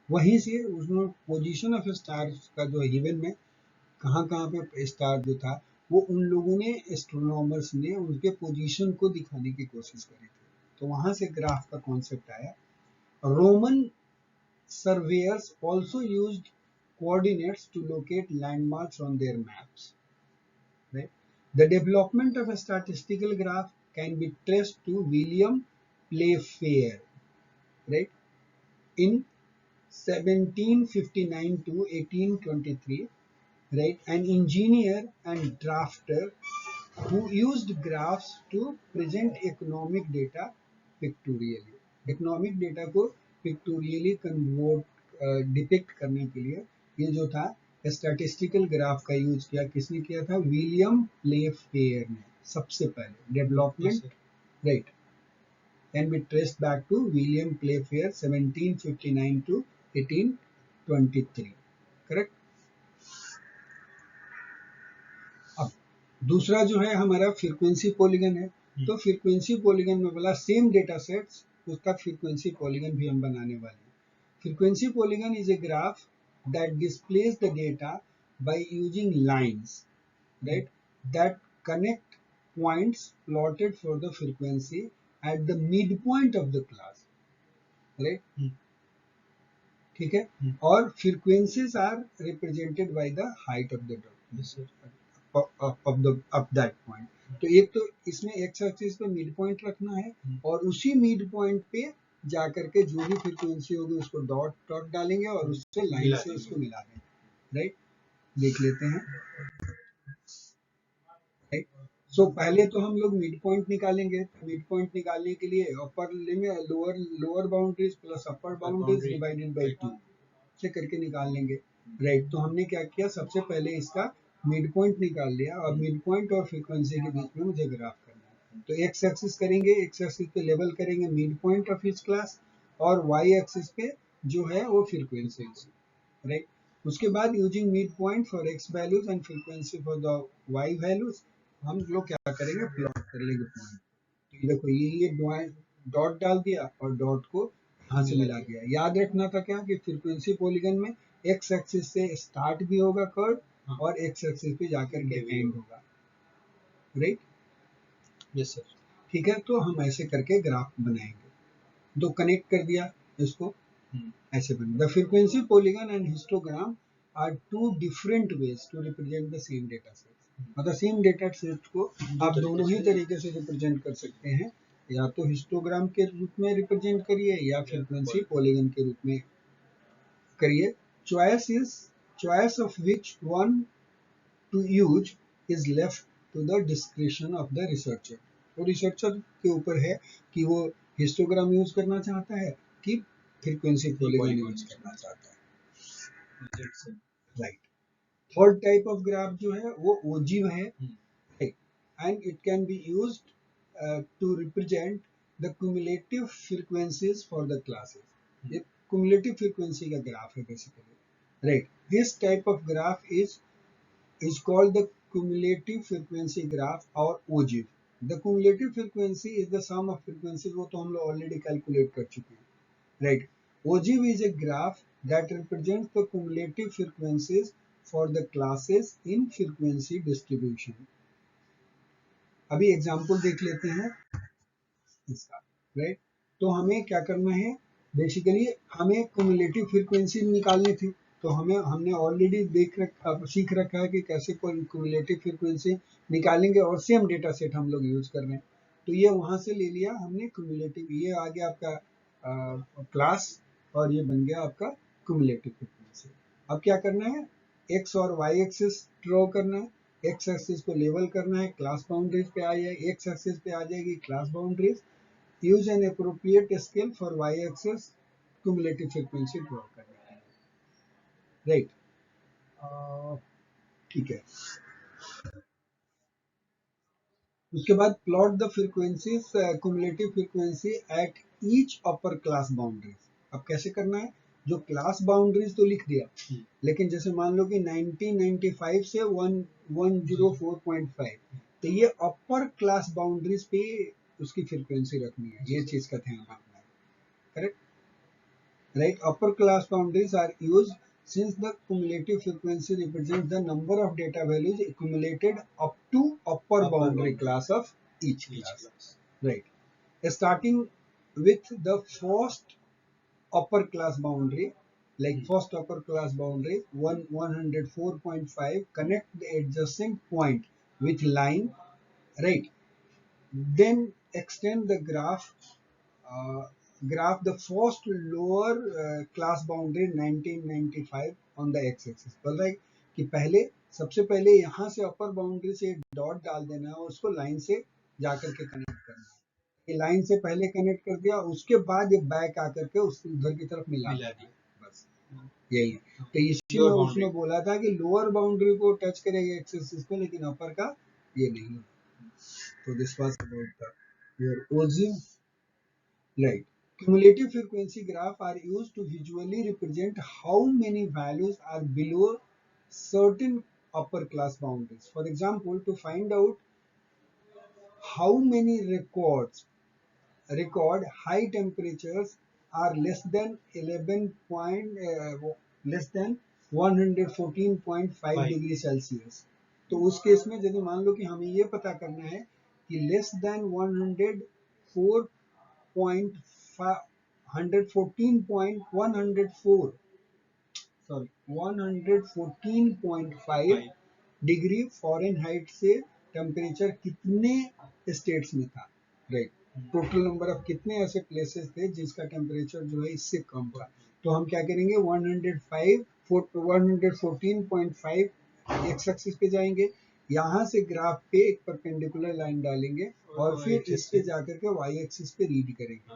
वहीं से उसने पोजीशन ऑफ स्टार्स का जो हेवन में कहाँ कहाँ पे स्टार जो था, वो उन लोगों ने एस्ट्रोनॉमर्स ने उनके पोजीशन को दिखाने की कोशिश करी थी, तो वहां से ग्राफ का कॉन्सेप्ट आया। Roman surveyor's also used coordinates to locate landmarks on their maps, right? The development of a statistical graph can be traced to William Playfair, right? In 1759 to 1823, right? An engineer and drafter who used graphs to present economic data pictorially. Economic data को pictorially convert depict करने के लिए ये जो था statistical graph का use किया। किसने किया था? विलियम प्लेफेयर ने सबसे पहले। Development, right, can be traced back to William Playfair 1759 to 1823, correct. अब दूसरा जो है हमारा फ्रीक्वेंसी पॉलीगन है। तो फ्रीक्वेंसी पॉलीगन में बोला सेम डेटा सेट्स, उसका फ्रीक्वेंसी पॉलीगन भी हम बनाने वाले हैं। Frequency polygon is a graph that displays the data by using lines, right, that connect points plotted for the frequency at the mid point of the class, right, ठीक है। और frequencies are represented by the height of the of that point। तो एक तो इसमें X axis पे mid point रखना है और उसी मिड पॉइंट पे जाकर के जो भी फ्रीक्वेंसी होगी उसको डॉट डॉट डालेंगे और उससे लाइन से उसको मिला देंगे, राइट। देख लेते हैं, राइट। सो पहले तो हम लोग मिड पॉइंट निकालेंगे। मिड पॉइंट निकालने के लिए upper limit, lower boundaries plus upper boundaries divided by 2 से करके निकाल लेंगे, राइट। तो हमने क्या किया, सबसे पहले इसका मिड पॉइंट निकाल लिया और मिड पॉइंट और फ्रीक्वेंसी के बीच में मुझे ग्राफ करना है। तो एक्स एक्सिस करेंगे, एक्स एक्सिस पे लेवल करेंगे mid point of each class और वाई एक्सिस पे जो है वो फ्रीक्वेंसी, राइट। उसके बाद using mid point for X values and frequency for the Y values हम लोग क्या करेंगे, प्लॉट कर लेंगे पॉइंट। तो देखो ये डॉट डाल दिया और डॉट को यहाँ से मिला दिया। याद रखना था क्या कि फ्रीक्वेंसी पॉलीगन में एक्स एक्सिस से स्टार्ट भी होगा कर्व और एक्स एक्सिस पे जाकर के एंड होगा, राइट। यस सर, ठीक है, तो हम ऐसे करके ग्राफ बनाएंगे। तो कनेक्ट कर दिया इसको, ऐसे बने। The frequency polygon and histogram are two different ways to represent the same data set. मतलब सेम डेटा सेट को आप दोनों ही तरीके से रिप्रेजेंट कर सकते हैं, या तो हिस्टोग्राम के रूप में रिप्रेजेंट करिए या फ्रीक्वेंसी पॉलीगन के रूप में करिए। Choice of which one to use is left to the description of the researcher. तो रिसर्चर के ऊपर है कि वो हिस्टोग्राम यूज करना चाहता है कि फ्रीक्वेंसी पॉलीगन यूज करना चाहता है, right. Third type of graph जो है वो ओजिव है, and it can be used to represent the cumulative frequencies for the classes. ये क्यूमुलेटिव फ्रीक्वेंसी का ग्राफ है basically, right. This type of graph is called the cumulative frequency graph or ogive। The cumulative frequency is the sum of frequencies, वो तो हम लोग already calculate कर चुके हैं, right. ogive is a graph that represents the cumulative frequencies for the classes in frequency distribution। अभी example देख लेते हैं इसका, राइट। तो हमें क्या करना है, बेसिकली हमें क्युमुलेटिव फ्रीक्वेंसी निकालनी थी। तो हमने ऑलरेडी सीख रखा है कि कैसे क्युमुलेटिव फ्रीक्वेंसी निकालेंगे और सेम डेटा सेट हम लोग यूज कर रहे हैं। तो ये वहां से ले लिया हमने क्यूमुलेटिव, ये आ गया आपका क्लास और ये बन गया आपका क्यूमुलेटिव फ्रीक्वेंसी। अब क्या करना है, एक्स और वाई एक्सिस ड्रॉ करना है, एक्स एक्सिस को लेवल करना है, क्लास बाउंड्रीज पे आ जाए, एक्स एक्सिस पे आ जाएगी class boundaries, use an appropriate scale for Y axis cumulative frequency draw करने के लिए, राइट। ठीक है, उसके बाद plot the frequencies cumulative frequency at each upper class boundaries. अब कैसे करना है, जो क्लास बाउंड्रीज तो लिख दिया, लेकिन जैसे मान लो कि 1995 से 104.5, तो ये अपर क्लास बाउंड्रीज पे उसकी फ्रीक्वेंसी रखनी है, ये चीज का ध्यान रखना है, correct, right. Upper class boundaries are use since the cumulative frequency represents the number of data values accumulated up to upper boundary class of each class, right. Starting with the first upper class boundary, like first upper class boundary 104.5, connect the adjacent point with line, right. Then extend the uh, graph the first lower class boundary 1995 on the x-axis। बोल रहा है कि पहले सबसे पहले यहाँ से अपर boundary से डॉट डाल देना है और उसको लाइन से जाकर के कनेक्ट करना है, ये लाइन से पहले कनेक्ट कर दिया, उसके बाद ये बैक आकर के उस उधर की तरफ मिला दिया, बस यही है। तो इसी में उसने बोला था कि लोअर बाउंड्री को टच करेगा एक्स एक्सिस पे, लेकिन अपर का ये नहीं। तो this was about your OG, right. Cumulative frequency graph are used to visually represent how many values are below certain upper class boundaries. For example, to find out how many record high temperatures are less than 11 point less than 114.5 degree Celsius, तो उस case में यदि मान लो कि हमें ये पता करना है कि लेस देन 114.5 डिग्री फ़ारेनहाइट से टेम्परेचर कितने स्टेट्स में था, राइट। टोटल नंबर ऑफ कितने ऐसे प्लेसेस थे जिसका टेम्परेचर जो है इससे कम था, तो हम क्या करेंगे 114.5 एक्स एक्सिस पे जाएंगे, यहाँ से ग्राफ पे एक परपेंडिकुलर लाइन डालेंगे और फिर इस पे जाकर के वाई एक्सिस पे रीड करेंगे,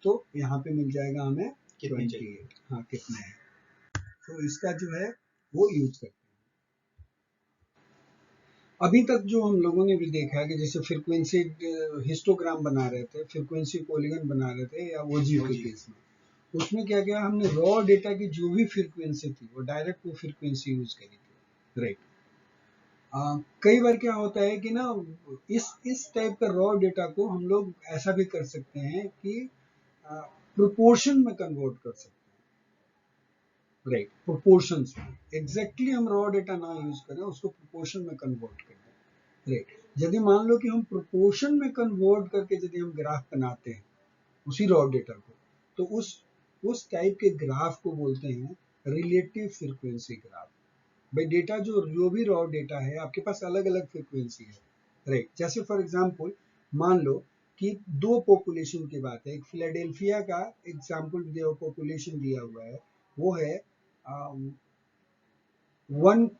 तो यहाँ पे मिल जाएगा हमें 28, हाँ कितना है, तो इसका जो है वो यूज करते हैं। अभी तक जो हम लोगों ने भी देखा है कि जैसे फ्रीक्वेंसी हिस्टोग्राम बना रहे थे, फ्रीक्वेंसी पॉलीगन बना रहे थे, या ओजी के केस में, उसमें क्या किया हमने, रॉ डेटा की जो भी फ्रीक्वेंसी थी वो डायरेक्ट वो फ्रीक्वेंसी यूज करी थी, राइट। कई बार क्या होता है कि ना इस टाइप का रॉ डेटा को हम लोग ऐसा भी कर सकते हैं कि प्रोपोर्शन में कन्वर्ट कर सकते हैं, राइट। प्रोपोर्शन एग्जैक्टली हम रॉ डेटा ना यूज करें, उसको प्रोपोर्शन में कन्वर्ट करें, राइट। यदि मान लो कि हम प्रोपोर्शन में कन्वर्ट करके यदि हम ग्राफ बनाते हैं उसी रॉ डेटा को, तो उस टाइप के ग्राफ को बोलते हैं रिलेटिव फ्रीक्वेंसी ग्राफ। भाई डेटा जो भी रॉ डेटा है आपके पास अलग अलग फ्रीक्वेंसी है, राइट। जैसे फॉर एग्जांपल मान लो कि दो पॉपुलेशन की बात है, एक फिलाडेल्फिया का एग्जांपल पॉपुलेशन दिया हुआ है, वो है वन,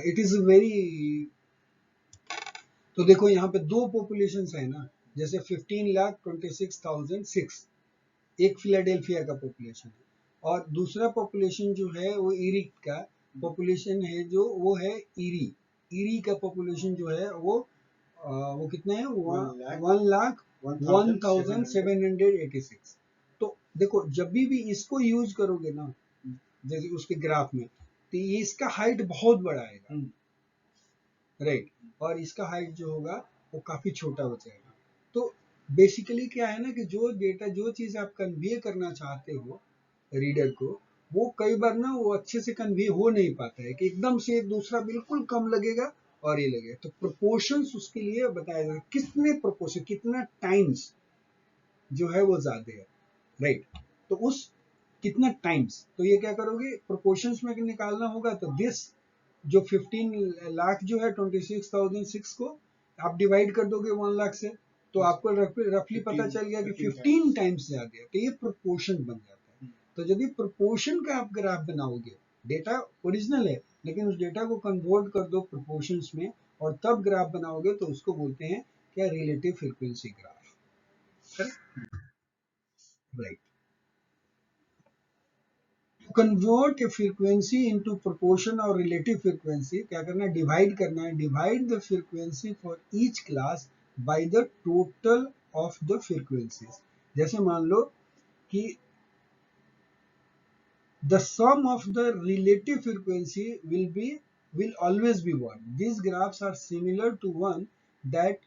इट इज वेरी, तो देखो यहाँ पे दो पॉपुलेशन है ना, जैसे 15,26,006 एक फिलाडेल्फिया का पॉपुलेशन है, और दूसरा पॉपुलेशन जो है वो इरी का पॉपुलेशन है, जो वो है इरी का पॉपुलेशन जो है वो कितना है, 1,01,786। तो देखो जब भी इसको यूज करोगे ना, जैसे उसके ग्राफ में, तो इसका हाइट बहुत बड़ा आएगा, राइट, और इसका हाइट जो होगा वो काफी छोटा हो जाएगा। तो बेसिकली क्या है ना कि जो डेटा जो चीज आप कन्वे करना चाहते हो रीडर को, वो कई बार ना वो अच्छे से कन्वे हो नहीं पाता है, कि एकदम से दूसरा बिल्कुल कम लगेगा और ये लगेगा। तो प्रोपोर्शंस उसके लिए बताया जाएगा, कितने प्रोपोर्शन, कितना टाइम्स जो है वो ज्यादा है, राइट। तो उस कितना टाइम्स, तो ये क्या करोगे प्रोपोर्शंस में निकालना होगा, तो दिस जो 15 लाख जो है 26,006 को आप डिवाइड कर दोगे 1 लाख से तो आपको रफली पता चल गया कि 15 टाइम्स ज्यादा है, तो ये प्रोपोर्शन बन जाता है। तो यदि प्रोपोर्शन का आप ग्राफ बनाओगे, डेटा ओरिजिनल है लेकिन उस डेटा को कन्वर्ट कर दो प्रोपोर्शंस में और तब ग्राफ बनाओगे तो उसको बोलते हैं क्या, relative frequency graph. Correct, right. Convert a frequency into proportion और रिलेटिव फ्रीक्वेंसी क्या करना है, डिवाइड करना है। Divide the frequency for each class by the total of the frequencies. जैसे मान लो कि the sum of the relative frequency will always be 1. These graphs are similar to one that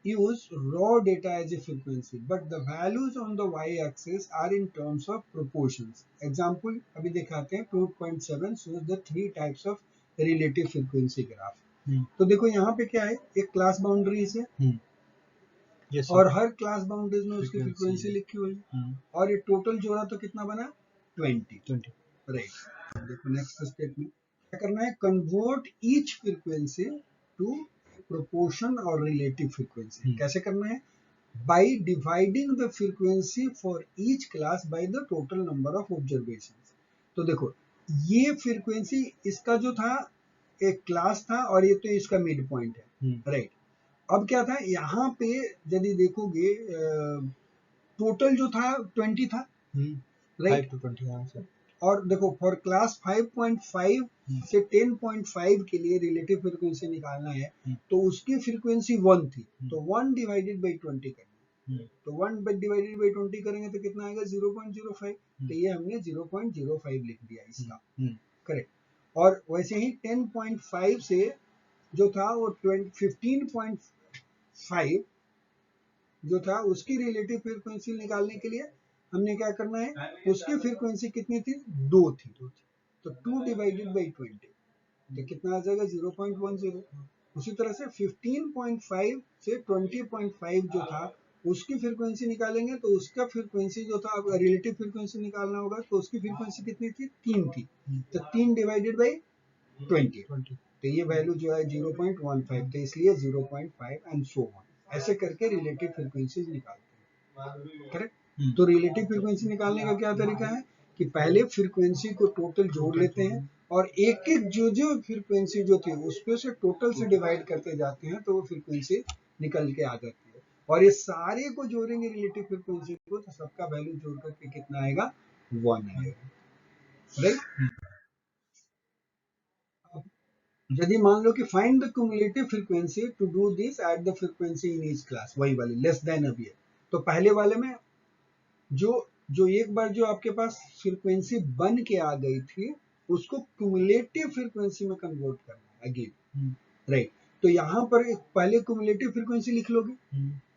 use raw data as a frequency, but the values on the y-axis are in terms of proportions. Example अभी दिखाते हैं 2.7 shows the 3 types of relative frequency graph. तो देखो यहाँ पे क्या है, एक क्लास बाउंड्रीज है yes, और हर क्लास बाउंड्रीज में उसकी फ्रीक्वेंसी लिखी हुई है और ये टोटल जोड़ा तो कितना बना, 20। राइट। देखो नेक्स्ट स्टेप में क्या करना है, convert each frequency to proportion और रिलेटिव फ्रीक्वेंसी। कैसे करना है, by dividing the frequency for each class by the total number of observations. तो देखो ये फ्रीक्वेंसी इसका जो था एक क्लास था और ये तो इसका मिड पॉइंट है, राइट। अब क्या था यहाँ पे यदि देखोगे टोटल जो था 20 था, राइट, 5 to 20 हाँ, और देखो फॉर क्लास 5.5 से 10.5 के लिए रिलेटिव फ्रीक्वेंसी निकालना है तो उसकी फ्रीक्वेंसी 1 थी, तो 1 डिवाइडेड बाई 20 करना है। तो 1 डिवाइडेड बाई 20 करेंगे तो कितना आएगा, 0.05। तो ये हमने 0.05 लिख दिया इसका, करेक्ट। और वैसे ही 10.5 से जो था वो 15.5 जो था उसकी रिलेटिव फ्रीक्वेंसी निकालने के लिए हमने क्या करना है, उसकी फ्रीक्वेंसी कितनी थी, 2 थी, तो 2 डिवाइडेड बाई 20 तो कितना आ जाएगा, 0.10। उसी तरह से 15.5 से 20.5 जो था उसकी फ्रीक्वेंसी निकालेंगे तो उसका फ्रीक्वेंसी जो था, रिलेटिव फ्रीक्वेंसी निकालना होगा तो उसकी फ्रीक्वेंसी कितनी थी, 3 थी, तो 3 डिवाइडेड बाई 20 तो ये वैल्यू जो है 0.15, तो इसलिए 0.5 एंड सो ऑन, ऐसे करके रिलेटिव फ्रीक्वेंसीज निकालते हैं, करेक्ट। तो रिलेटिव फ्रीक्वेंसी निकालने का क्या तरीका है कि पहले फ्रीक्वेंसी को टोटल जोड़ लेते हैं और एक एक जो फ्रीक्वेंसी जो थी उस पे से टोटल से डिवाइड करते जाते हैं तो वो फ्रीक्वेंसी निकल के आ जाती है और ये सारे को जोड़ेंगे रिलेटिव फ्रीक्वेंसी को तो सबका वैल्यू जोड़ करके कितना आएगा, 1 आएगा, राइट। यदि मान लो कि find the cumulative frequency, to do this at the frequency in each class, वही वाली लेस देन अभी है। तो पहले वाले में जो जो एक बार जो आपके पास फ्रीक्वेंसी बन के आ गई थी उसको क्युमुलेटिव फ्रीक्वेंसी में कन्वर्ट करना है अगेन, राइट। तो यहाँ पर एक पहले क्युमुलेटिव फ्रीक्वेंसी लिख लोगे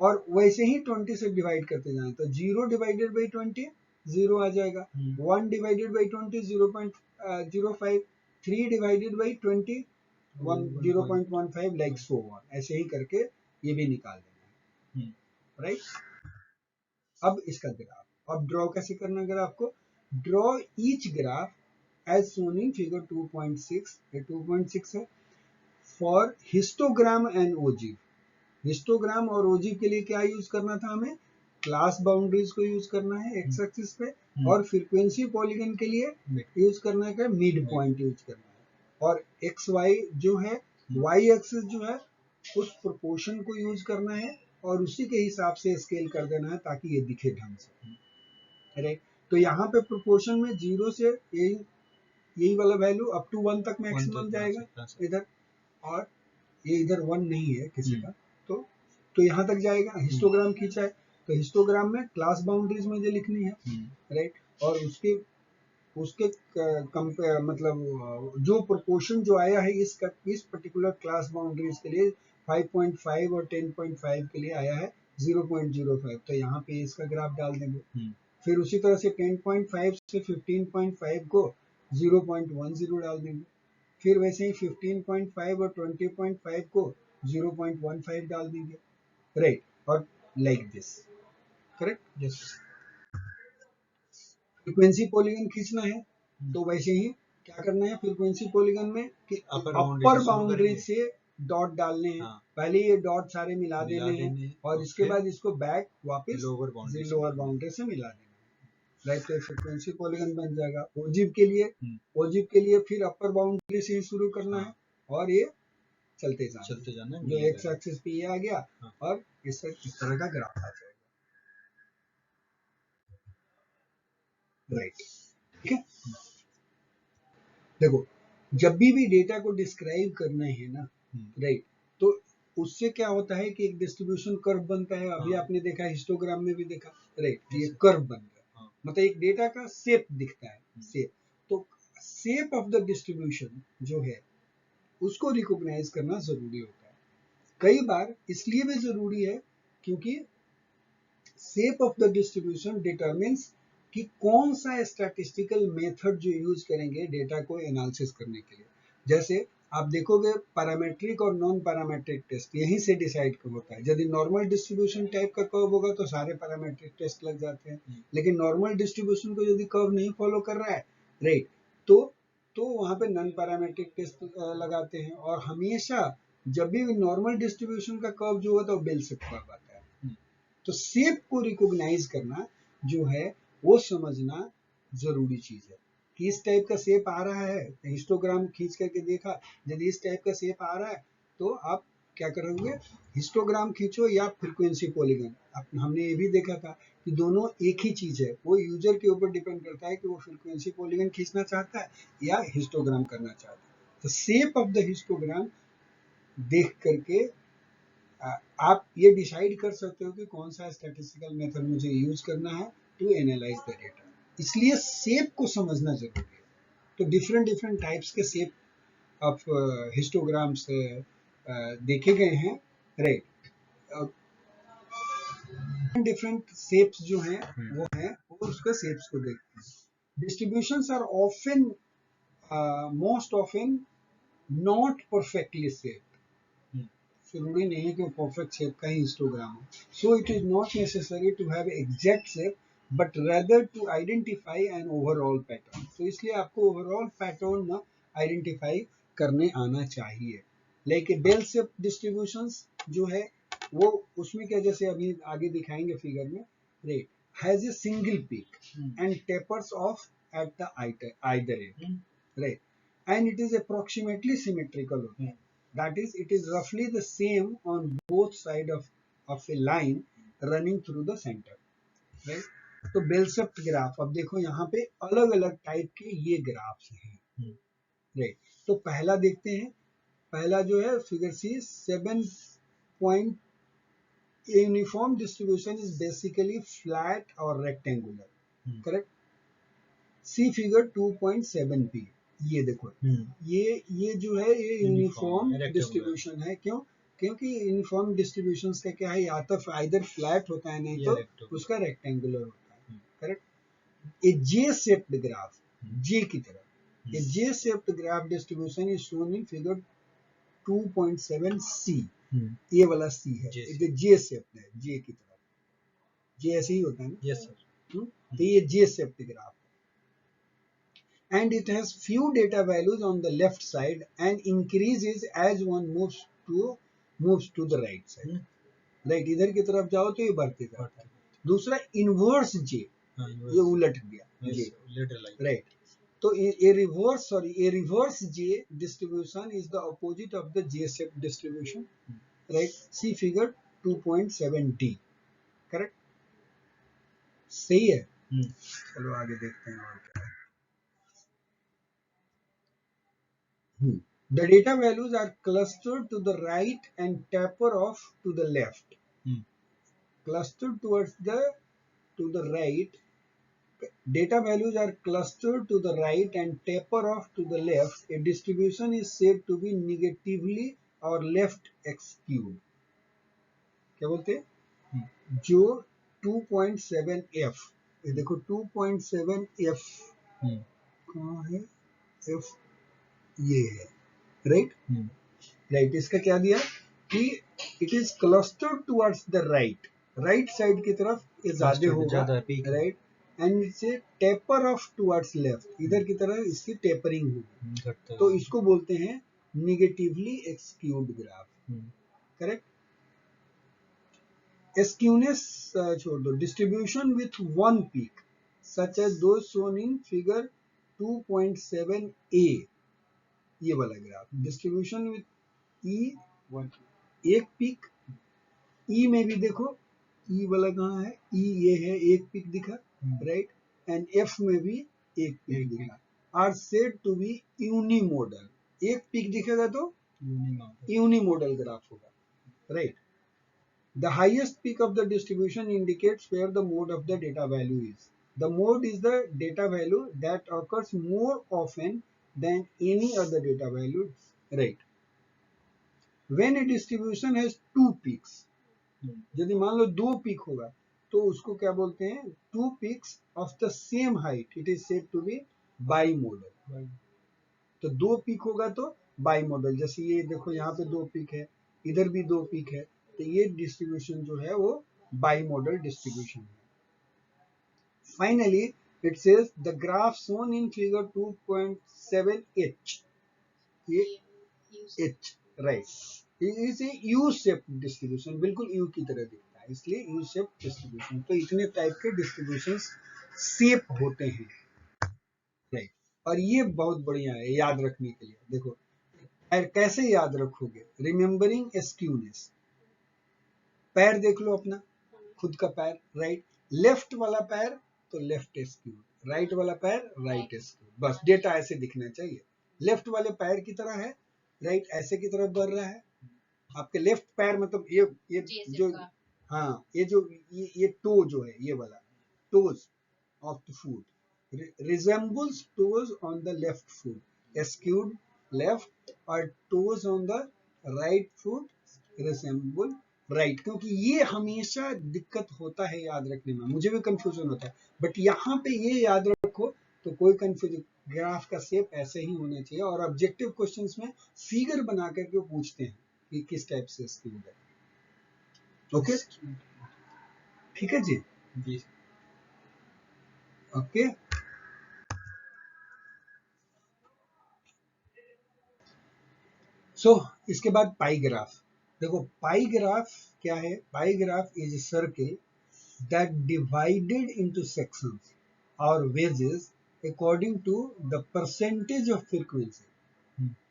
और वैसे ही 20 से डिवाइड करते जाए तो 0 डिवाइडेड बाई 20 0 आ जाएगा, 1 divided by 20 0.05, 3 divided by 20 0.15 like so on, ऐसे ही करके ये भी निकाल देना है, राइट। अब इसका ग्राफ, अब ड्रॉ कैसे करना है ग्राफ को, draw each graph as Son in figure 2.6, ये 2.6 है, for histogram and ogive. Histogram और ओजीव के लिए क्या यूज करना था हमें, क्लास बाउंड्रीज को यूज करना है एक्स एक्सिस पे और फ्रीक्वेंसी पॉलीगन के लिए यूज करना है मिड पॉइंट यूज करना है और एक्स वाई जो है, वाई एक्सिस जो है उस प्रोपोर्शन को यूज करना है और उसी के हिसाब से स्केल कर देना है ताकि ये दिखे ढंग से, राइट। तो यहाँ पे प्रोपोर्शन में 0 से यही वाला वैल्यू अप टू 1 तक मैक्सिमम जाएगा इधर, और ये इधर 1 नहीं है किसी का, तो यहाँ तक जाएगा। हिस्टोग्राम खींचा है तो हिस्टोग्राम में क्लास बाउंड्रीज मुझे लिखनी है, राइट, और उसके उसके मतलब जो प्रोपोर्शन जो आया है इस पर्टिकुलर क्लास बाउंड्रीज के लिए 5.5 और 10.5 के लिए आया है 0.05, तो यहाँ पे इसका ग्राफ डाल देंगे। फिर उसी तरह से 10.5 से 15.5 को 0.10 डाल देंगे, फिर वैसे ही 15.5 और 20.5 को 0.15 डाल देंगे, राइट, और like this, correct. Yes, frequency polygon खींचना है तो वैसे ही क्या करना है फ्रीक्वेंसी पॉलीगन में कि अपर बाउंड्री से डॉट डालने हैं, हाँ, पहले ये डॉट सारे मिला मिला देने हैं देने और और इसके फिर बाद इसको बैक वापस लोअर बाउंड्री से लोअर बाउंड्री से मिला देना है, राइट। तो फ्रीक्वेंसी पॉलीगन बन जाएगा। ओजिव के लिए, ओजिव के लिए फिर अपर बाउंड्री से ही शुरू करना है और ये चलते जाना है। जो एक्स एक्सिस पे ये आ गया और इस तरह का ग्राफ आ जाएगा, राइट। ठीक है, देखो जब भी डेटा को डिस्क्राइब करना है ना, राइट, तो उससे क्या होता है कि एक डिस्ट्रीब्यूशन कर्व बनता है। अभी आपने देखा, हिस्टोग्राम में भी देखा, राइट, ये कर्व बन रहा है, मतलब एक डेटा का शेप दिखता है, शेप। तो शेप ऑफ द डिस्ट्रीब्यूशन जो है उसको रिकॉग्नाइज करना जरूरी होता है। कई बार इसलिए भी जरूरी है क्योंकि shape of the distribution determines कि कौन सा स्टैटिस्टिकल मेथड जो यूज करेंगे डेटा को एनालिसिस करने के लिए। जैसे आप देखोगे पैरामेट्रिक और नॉन पैरामेट्रिक टेस्ट यहीं से डिसाइड होता है। यदि नॉर्मल डिस्ट्रीब्यूशन टाइप का कर्व होगा तो सारे पैरामेट्रिक टेस्ट लग जाते हैं, लेकिन नॉर्मल डिस्ट्रीब्यूशन को यदि कर्व नहीं फॉलो कर रहा है, राइट, तो वहां पे नॉन पैरामेट्रिक टेस्ट लगाते हैं। और हमेशा जब भी नॉर्मल डिस्ट्रीब्यूशन का कर्व जो होता है वो बेल शेप कर्व आता है। तो शेप को रिकॉग्नाइज करना जो है वो समझना जरूरी चीज है कि इस टाइप का शेप आ रहा है। हिस्टोग्राम खींच करके देखा, यदि इस टाइप का शेप आ रहा है तो आप क्या करोगे, हिस्टोग्राम खींचो या फ्रीक्वेंसी पॉलीगन। हमने ये भी देखा था कि दोनों एक ही चीज है, वो यूजर के ऊपर डिपेंड करता है कि वो फ्रीक्वेंसी पॉलीगन खींचना चाहता है या हिस्टोग्राम करना चाहता है। तो शेप ऑफ द हिस्टोग्राम देख करके आप ये डिसाइड कर सकते हो कि कौन सा स्टैटिस्टिकल मेथड मुझे यूज करना है टू एनालाइज द डेटा। इसलिए शेप को समझना जरूरी है। तो डिफरेंट डिफरेंट टाइप्स के शेप ऑफ हिस्टोग्राम्स देखे गए हैं, राइट। डिफरेंट शेप्स जो हैं वो हैं, और उसके शेप्स को देखते हैं। Distributions are often, most often not perfectly shape. जरूरी नहीं है कि वो परफेक्ट शेप का ही हिस्टोग्राम हो। So it is not necessary to have exact shape but rather to identify an overall pattern. तो इसलिए आपको ओवरऑल पैटर्न ना आइडेंटिफाई करने आना चाहिए। लेकिन बेल शेप डिस्ट्रीब्यूशंस जो है वो उसमें क्या, जैसे अभी आगे दिखाएंगे फिगर में, right, has a single peak and tapers of at the either and, right, and it is approximately symmetrical होता है। That is, it is roughly the same on both sides of a line running through the center, right? तो bell shaped graph, अब देखो यहाँ पे अलग अलग type के ये ग्राफ्स हैं, राइट। तो पहला देखते हैं, पहला जो है figure C 7 point, uniform distribution is basically flat और rectangular, correct. See figure 2.7p, ये देखो, ये जो है ये यूनिफॉर्म डिस्ट्रीब्यूशन है। क्यों? क्योंकि यूनिफॉर्म डिस्ट्रीब्यूशन का क्या है, या तो आइदर फ्लैट होता है नहीं तो उसका रेक्टेंगुलर होता है, correct. A J shaped graph, J की तरह, a J shaped graph distribution is shown in figure 2.7c। ये वाला सी है, जे शेप्ड है, जे की तरह, जे ऐसे ही होता है ना, यस सर। तो ये जे shaped graph, and it has few data values on the left side and increases as one moves to the right side, right। इधर की तरफ जाओ तो ये बढ़ते जाता है। दूसरा इनवर्स जे, ये उलट गया जे, राइट। तो a reverse J distribution is the opposite of the J-shaped distribution, right? See figure 2.7D, correct? सही है। चलो आगे देखते हैं और क्या है। The data values are clustered to the right and taper off to the left. Clustered to the right. Data values are clustered to the right and taper off to the left. A distribution is said to be negatively or left skewed. क्या बोलते हैं? जो 2.7f, ये देखो 2.7f कहाँ है? f ये है, राइट, राइट। इसका क्या दिया कि it is clustered towards the right, right side की तरफ ये ज्यादा होगा, right, and it's taper of towards left, इधर की तरफ इसकी टेपरिंग होगी। तो इसको बोलते हैं negatively skewed graph. Correct? Skewness छोड़ दो. Distribution with one peak, such as those shown in figure 2.7a. ये वाला ग्राफ. Distribution with E, एक पीक. E में भी देखो, E वाला कहाँ है? E ये है, एक पीक दिखा, राइट. एंड F में भी एक पीक दिखा. Are said to be unimodal. एक पीक दिखेगा तो यूनिमोडल ग्राफ होगा, right. The highest peak of the distribution indicates where the mode of the data value is. The mode is the data value that occurs more often than any other data value, right. When a distribution has two peaks, यदि मान लो दो peak होगा तो उसको क्या बोलते हैं? Two peaks of the same height, it is said to be bimodal. तो दो पीक होगा तो बाई मॉडल. जैसे ये देखो, यहाँ पे दो पीक है, इधर भी दो पीक है, तो ये डिस्ट्रीब्यूशन जो है वो बाई मॉडल डिस्ट्रीब्यूशन है. Finally it says the graph shown in figure 2.7h, ये h, right, is a U shape distribution. बिल्कुल यू की तरह दिखता है, इसलिए यू शेप डिस्ट्रीब्यूशन. तो इतने टाइप के डिस्ट्रीब्यूशंस शेप होते हैं, राइट. और ये बहुत बढ़िया है याद रखने के लिए. देखो कैसे याद रखोगे? Remembering skewness. पैर देख लो अपना, खुद का पैर, राइट. लेफ्ट वाला पैर तो लेफ्ट स्क्यूड, राइट वाला पैर राइट स्क्यूड. बस डेटा ऐसे दिखना चाहिए. लेफ्ट वाले पैर की तरह है, राइट ऐसे की तरफ बढ़ रहा है. आपके लेफ्ट पैर मतलब ये जो, हाँ ये जो ये टो जो है, ये वाला toes of the foot resembles toes on the left foot, skewed left, और toes on the right foot resemble right. क्योंकि ये हमेशा दिक्कत होता है याद रखने में, मुझे भी कंफ्यूजन होता है, बट यहाँ पे ये याद रखो तो कोई कंफ्यूजन. ग्राफ का शेप ऐसे ही होना चाहिए. और ऑब्जेक्टिव क्वेश्चंस में फिगर बना करके पूछते हैं कि किस टाइप से स्क्यूड है. ओके, ठीक है जी. ओके, सो इसके बाद पाई ग्राफ. देखो पाई ग्राफ क्या है? Pie graph is a circle that divided into sections or wedges according to the percentage of frequency,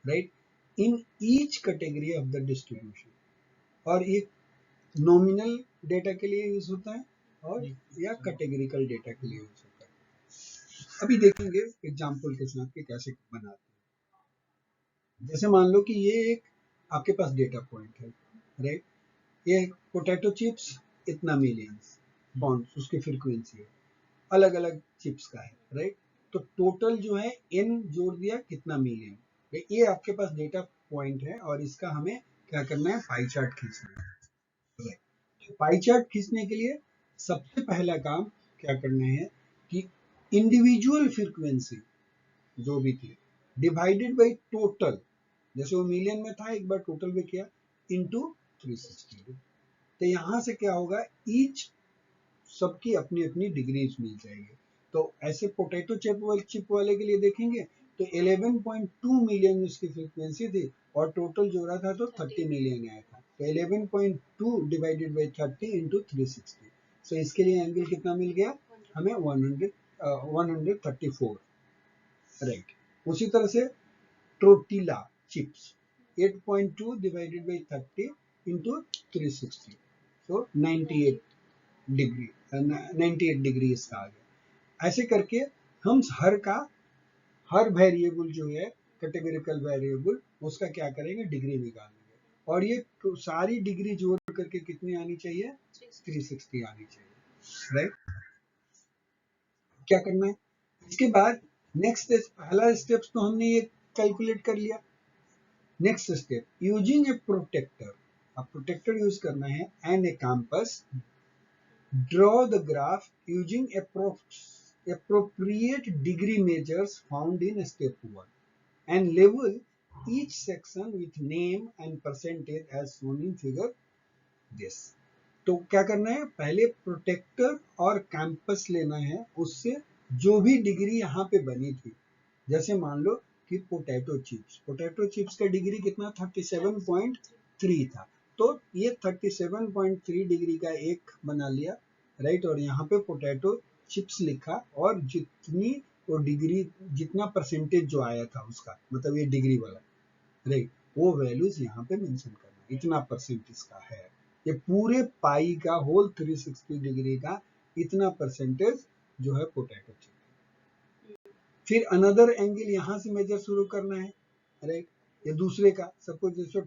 right, in each category of the distribution. और एक नॉमिनल डेटा के लिए यूज होता है और या कैटेगरिकल डेटा के लिए यूज होता है. अभी देखेंगे एग्जांपल के साथ कि कैसे बनाते हैं. जैसे मान लो कि ये एक आपके पास डेटा पॉइंट है, राइट. ये पोटैटो चिप्स इतना मिलियंस पॉइंट्स उसकी फ्रीक्वेंसी है, अलग अलग चिप्स का है, राइट. तो टोटल जो है n जोड़ दिया कितना मिलियन. ये आपके पास डेटा पॉइंट है और इसका हमें क्या करना है? पाई चार्ट खींचना है. पाई चार्ट खींचने के लिए सबसे पहला काम क्या करना है कि इंडिविजुअल फ्रीक्वेंसी जो भी थी डिवाइडेड बाय टोटल, जैसे वो मिलियन में था एक बार टोटल में किया, इनटू 360. तो यहाँ से क्या होगा? ईच सबकी अपनी अपनी डिग्रीज मिल जाएगी. तो ऐसे पोटैटो चिप वाले के लिए देखेंगे तो 11.2 मिलियन उसकी फ्रीक्वेंसी थी और टोटल जोड़ा था तो 30 मिलियन आया था. तो 11.2 डिवाइडेड बाई 30 इंटू 360. सो इसके लिए एंगल कितना मिल गया हमें? 134, राइट. उसी तरह से tortilla chips 8.2 divided by 30 into 360, so 98 degree, 98 degree इसका आ गया. ऐसे करके हम हर वेरिएबल जो है कैटेगरिकल वेरिएबल उसका क्या करेंगे? डिग्री निकालेंगे. और ये तो सारी डिग्री जोड़ करके कितनी आनी चाहिए? 360 आनी चाहिए, राइट. क्या करना है इसके बाद? नेक्स्ट पहला स्टेप तो हमने ये कैलकुलेट कर लिया. Next step, using a protractor. अब प्रोटेक्टर यूज करना है and a compass. Draw the graph using appropriate degree measures found in step 1 and label each section with name and percentage as shown in figure this. तो क्या करना है? पहले protector और campus लेना है, उससे जो भी डिग्री यहाँ पे बनी थी, जैसे मान लो कि पोटैटो चिप्स का डिग्री कितना 37.3 था, तो ये 37.3 डिग्री का एक बना लिया, राइट। और यहाँ पे पोटैटो चिप्स लिखा, और जितनी वो डिग्री, जितना परसेंटेज जो आया था उसका, मतलब ये डिग्री वाला, राइट, वो वैल्यूज यहाँ पे मेंशन करना, इतना परसेंट इसका है। ये पूरे पाई का होल 360 डिग्री का इतना परसेंटेज जो है पोटैटो चिप। फिर अनदर एंगल यहाँ से मेजर शुरू करना है, राइट। ये दूसरे का, सपोज जैसे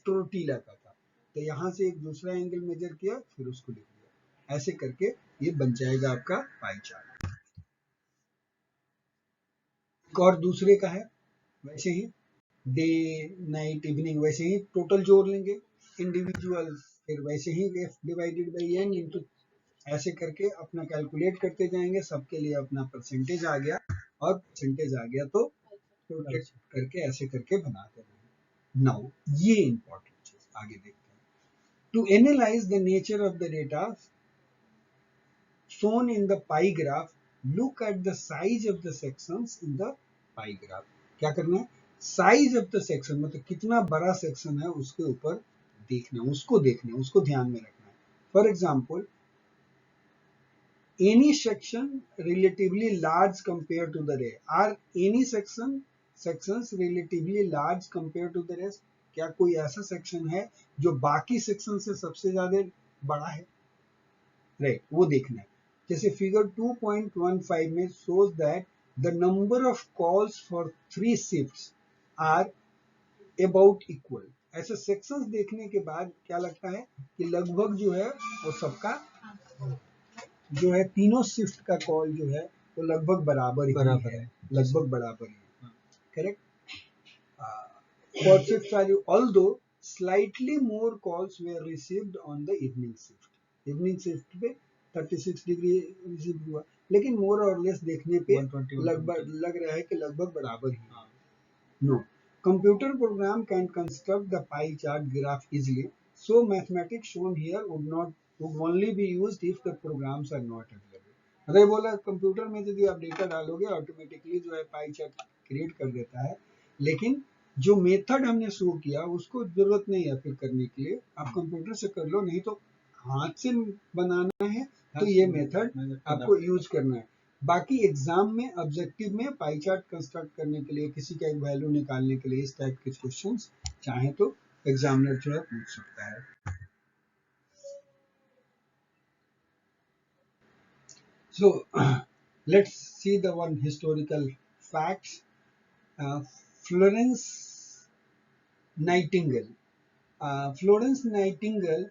टोर्टिला का था, तो यहाँ से एक दूसरा एंगल मेजर किया, फिर उसको लिख दिया, ऐसे करके ये बन जाएगा आपका पाई चार्ट। और दूसरे का है वैसे ही, डे नाइट इवनिंग, वैसे ही टोटल जोड़ लेंगे इंडिविजुअल, फिर वैसे ही f divided by n into, ऐसे करके अपना कैलकुलेट करते जाएंगे, सबके लिए अपना परसेंटेज आ गया, और परसेंटेज आ गया तो प्रोटेक्ट करके ऐसे करके बनाते हैं। नाउ ये इंपॉर्टेंट चीज आगे देखते हैं। To analyse the nature of the data shown in the pie graph, look at the size of the sections in the pie graph. क्या करना है, साइज ऑफ द सेक्शन, मतलब कितना बड़ा सेक्शन है उसके ऊपर देखना, उसको देखना, उसको ध्यान में रखना है। For example, any section relatively large compared to the rest, are any sections relatively large compared to the rest, क्या कोई ऐसा सेक्शन है जो बाकी सेक्शन से सबसे ज्यादा बड़ा है, राइट, वो देखना है। जैसे फिगर 2.15 में shows that the number of calls for 3 shifts are about equal। ऐसे सेक्शंस देखने के बाद क्या लगता है कि लगभग जो है वो सबका जो है तीनों शिफ्ट का कॉल जो है वो लगभग बराबर ही है, लगभग बराबर ही, correct. For shifts are, although slightly more calls were received on the evening shift, evening shift पे 36 डिग्री रिसीव हुआ, लेकिन मोर और लेस देखने पे लगभग लग रहा है कि लगभग बराबर ही। No, computer program can construct the pie chart graph easily, so mathematics shown here would only be used if the programs are not available। मतलब बोला कंप्यूटर में यदि आप डेटा डालोगे ऑटोमेटिकली जो है पाई चार्ट क्रिएट कर देता है, लेकिन जो मेथड हमने शो किया उसको जरूरत नहीं है फिर करने के लिए, आप कंप्यूटर से कर लो, नहीं तो हाथ से बनाना है तो ये मेथड आपको यूज करना है। बाकी एग्जाम में ऑब्जेक्टिव में पाई चार्ट कंस्ट्रक्ट करने के लिए, किसी का एक वैल्यू निकालने के लिए इस टाइप के क्वेश्चंस चाहे तो एग्जामिनर जो है पूछ सकता है। So let's see the one historical facts. Florence Nightingale. Florence Nightingale,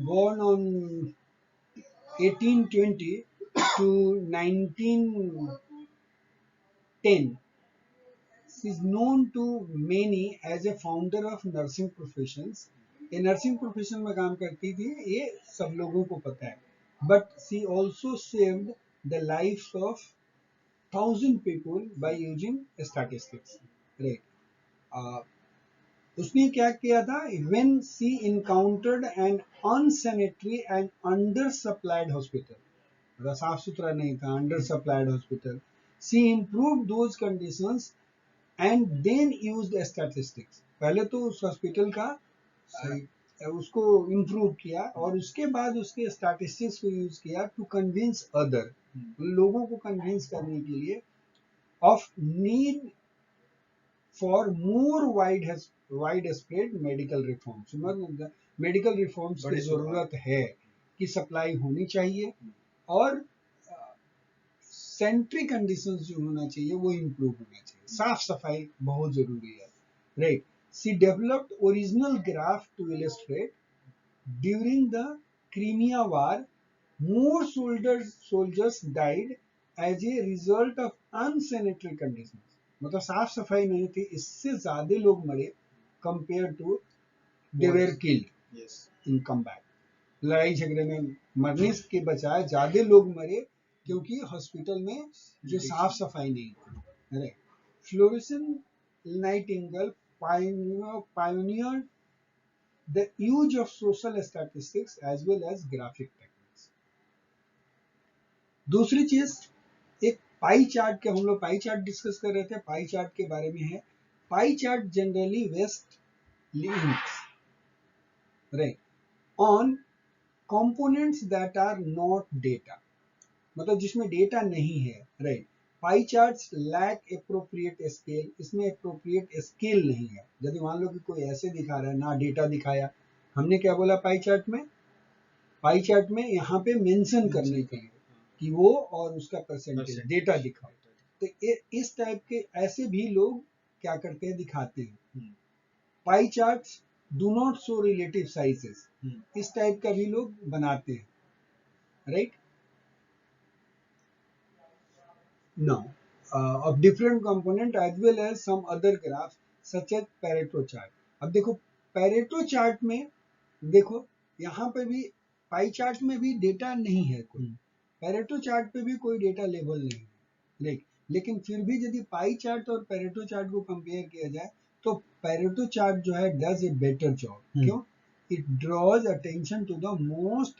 born on 1820 to 1910, is known to many as a founder of nursing professions। ये नर्सिंग प्रोफेशन में काम करती थी, ये सब लोगों को पता है, but she also saved the life of 1000 people by using statistics, right. उसने क्या किया था, when she encountered an unsanitary and under supplied hospital, साफ सुथरा नहीं था, under supplied hospital, she improve those conditions and then used statistics. पहले तो उस हॉस्पिटल का उसको इम्प्रूव किया, और उसके बाद उसके स्टैटिस्टिक्स को यूज किया टू कन्विंस अदर, लोगों को कन्विंस करने के लिए of need for more wide spread medical reforms. मतलब मेडिकल रिफॉर्म्स की जरूरत है कि सप्लाई होनी चाहिए, और सेंट्री कंडीशंस जो होना चाहिए वो इम्प्रूव होना चाहिए, साफ सफाई बहुत जरूरी है, right. She developed original graph to illustrate during the Crimea war more soldiers died as a result of unsanitary conditions। मतलब साफ सफाई नहीं थी, इससे ज्यादा लोग मरे compare to they were killed in combat. लड़ाई झगड़े में मरने के बजाय ज्यादा लोग मरे क्योंकि हॉस्पिटल में जो साफ सफाई नहीं थी, right. Florence Nightingale pioneered the use of social statistics as well as graphic techniques। दूसरी चीज, एक पाई चार्ट के हम लोग पाई चार्ट डिस्कस कर रहे थे, पाई चार्ट के बारे में है। Pie chart generally waste links right on components that are not data, मतलब जिसमें डेटा नहीं है right. Pie charts lack appropriate scale, इसमें एप्रोप्रिएट स्केल नहीं है। यदि मान लो कि कोई ऐसे दिखा रहा है ना डेटा दिखाया, हमने क्या बोला पाई चार्ट में, पाई चार्ट में यहाँ पे मेंशन करने के लिए कि वो और उसका परसेंटेज डेटा दिखाओ। तो इस टाइप के ऐसे भी लोग क्या करते हैं, दिखाते हैं। Pie charts do not show relative sizes, इस टाइप का भी लोग बनाते हैं right. Now, of different component as well as some other graphs such as Pareto chart. अब देखो Pareto chart में देखो यहाँ पे भी पाई चार्ट में भी डेटा नहीं है कोई, Pareto चार्ट पे भी कोई डेटा लेबल नहीं है, लेकिन फिर भी यदि पाई चार्ट और Pareto चार्ट को कंपेयर किया जाए तो Pareto चार्ट जो है डज ए बेटर जॉब। क्यों? It draws attention to the most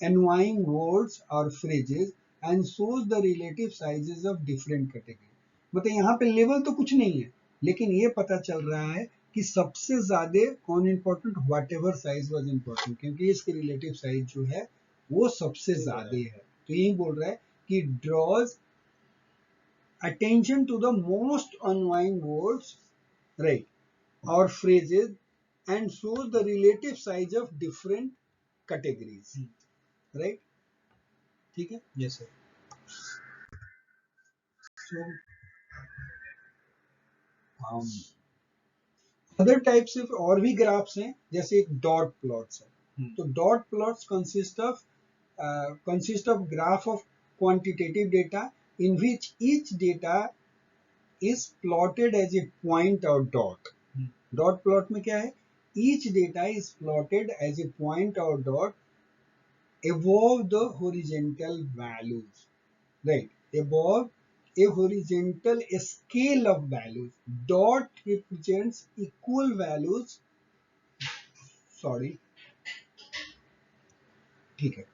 annoying words or phrases and shows the relative sizes of different category। मतलब यहाँ पे लेवल तो कुछ नहीं है, लेकिन ये पता चल रहा है कि सबसे ज्यादा कौन important, what ever size was important, क्योंकि इसके रिलेटिव साइज जो है वो सबसे ज्यादा है। तो यही बोल रहा है कि draws attention to the most annoying words right और phrases and shows the relative size of different categories right। ठीक है, yes sir. so other types of और भी ग्राफ्स हैं, जैसे एक डॉट प्लॉट्स है। तो dot plots consist of graph of quantitative data in which each data is plotted as a point or dot। Dot plot में क्या है, each data is plotted as a point or dot above the horizontal values right, above a horizontal scale of values। dot represents equal values, sorry ठीक है।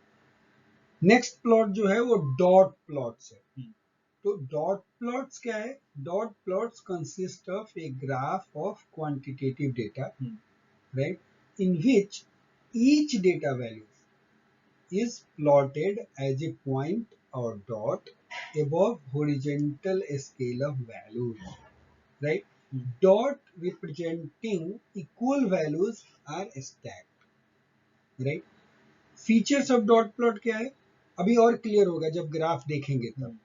Next plot जो है वो dot plots है। तो डॉट प्लॉट्स क्या है, dot plots consist of a graph of quantitative data right in which each data value is plotted as a point or dot above horizontal scale of values right। dot representing equal values are stacked right। Features of dot plot क्या है, अभी और clear होगा जब graph देखेंगे तब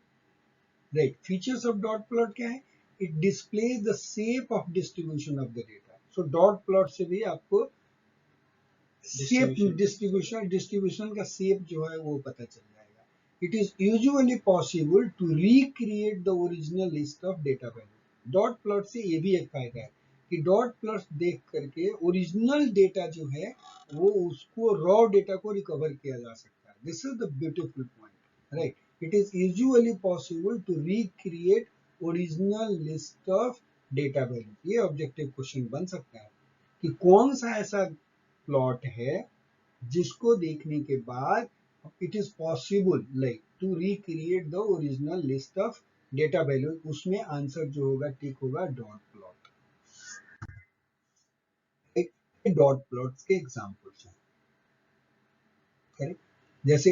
right. Features of dot plot क्या है, it displays the shape of distribution of the data. So dot plot से भी आपको शेप डिस्ट्रीब्यूशन का शेप जो है वो पता चल जाएगा। It is usually possible to recreate the original list of data value. Dot plot से ये भी एक फायदा है कि डॉट प्लॉट देख करके ओरिजिनल डेटा जो है वो उसको रॉ डेटा को रिकवर किया जा सकता है। This is the beautiful point right. It is usually possible to recreate original list of data value. ये ऑब्जेक्टिव क्वेश्चन बन सकता है कि कौन सा ऐसा प्लॉट है जिसको देखने के बाद it is possible like to recreate the original list of data value. उसमें आंसर जो होगा टिक होगा डॉट प्लॉट। डॉट प्लॉट्स के एग्जांपल्स हैं करेक्ट। जैसे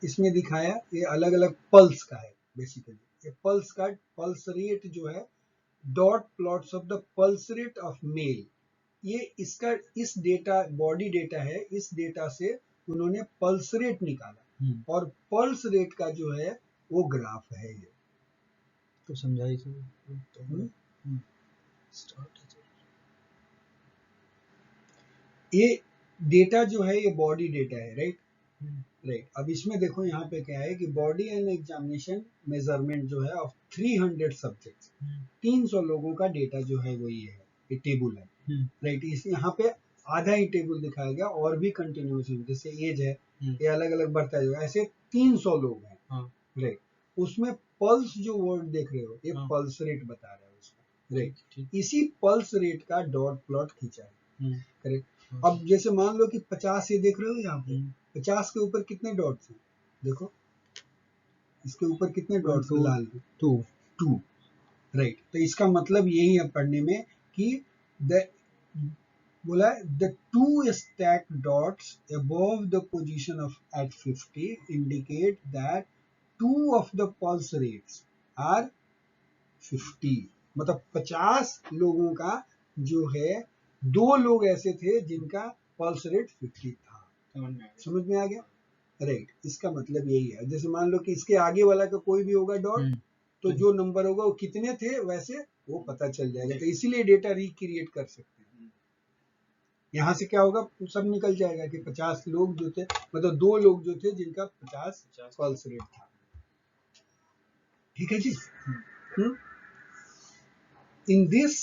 इसमें दिखाया ये अलग अलग पल्स का है। बेसिकली ये पल्स का पल्स रेट जो है, dot plots of the pulse rate of male. ये इसका इस डेटा बॉडी डेटा है, इस डेटा से उन्होंने पल्स रेट निकाला और पल्स रेट का जो है वो ग्राफ है ये। तो समझाइए ये डेटा जो है ये बॉडी डेटा है राइट राइट। अब इसमें देखो यहाँ पे क्या है कि बॉडी एंड एग्जामिनेशन मेजरमेंट जो है ऑफ 300 सब्जेक्ट्स, 300 लोगों का डेटा जो है वो ये टेबल है राइट। इस यहाँ पे आधा ही टेबल दिखाया गया और भी कंटिन्यूएशन जैसे एज है ये अलग अलग बढ़ता है, ऐसे 300 लोग हैं राइट। उसमें पल्स जो वर्ड देख रहे हो ये पल्स रेट बता रहा है उसका राइट। इसी पल्स रेट का डॉट प्लॉट खींचा है करेक्ट। अब जैसे मान लो कि 50 ये देख रहे हो यहाँ पे, 50 के ऊपर कितने डॉट्स हैं देखो, इसके ऊपर कितने डॉट्स two, लाल? 2. 2, राइट। तो इसका मतलब यही है पढ़ने में कि द बोला the 2 stacked dots above the position of at 50 indicate that 2 of the pulse rates are 50। मतलब 50 लोगों का जो है, 2 लोग ऐसे थे जिनका पल्स रेट 50 था। समझ में आ गया? राइट। इसका मतलब यही है, जैसे मान लो कि इसके आगे वाला का कोई भी होगा डॉट, तो जो नंबर होगा वो कितने थे वैसे वो पता चल जाएगा। तो इसीलिए डेटा रिक्रिएट कर सकते हैं। यहाँ से क्या होगा, सब निकल जाएगा कि 50 लोग जो थे, मतलब 2 लोग जो थे जिनका 50 पल्स रेट था। ठीक है जी। In this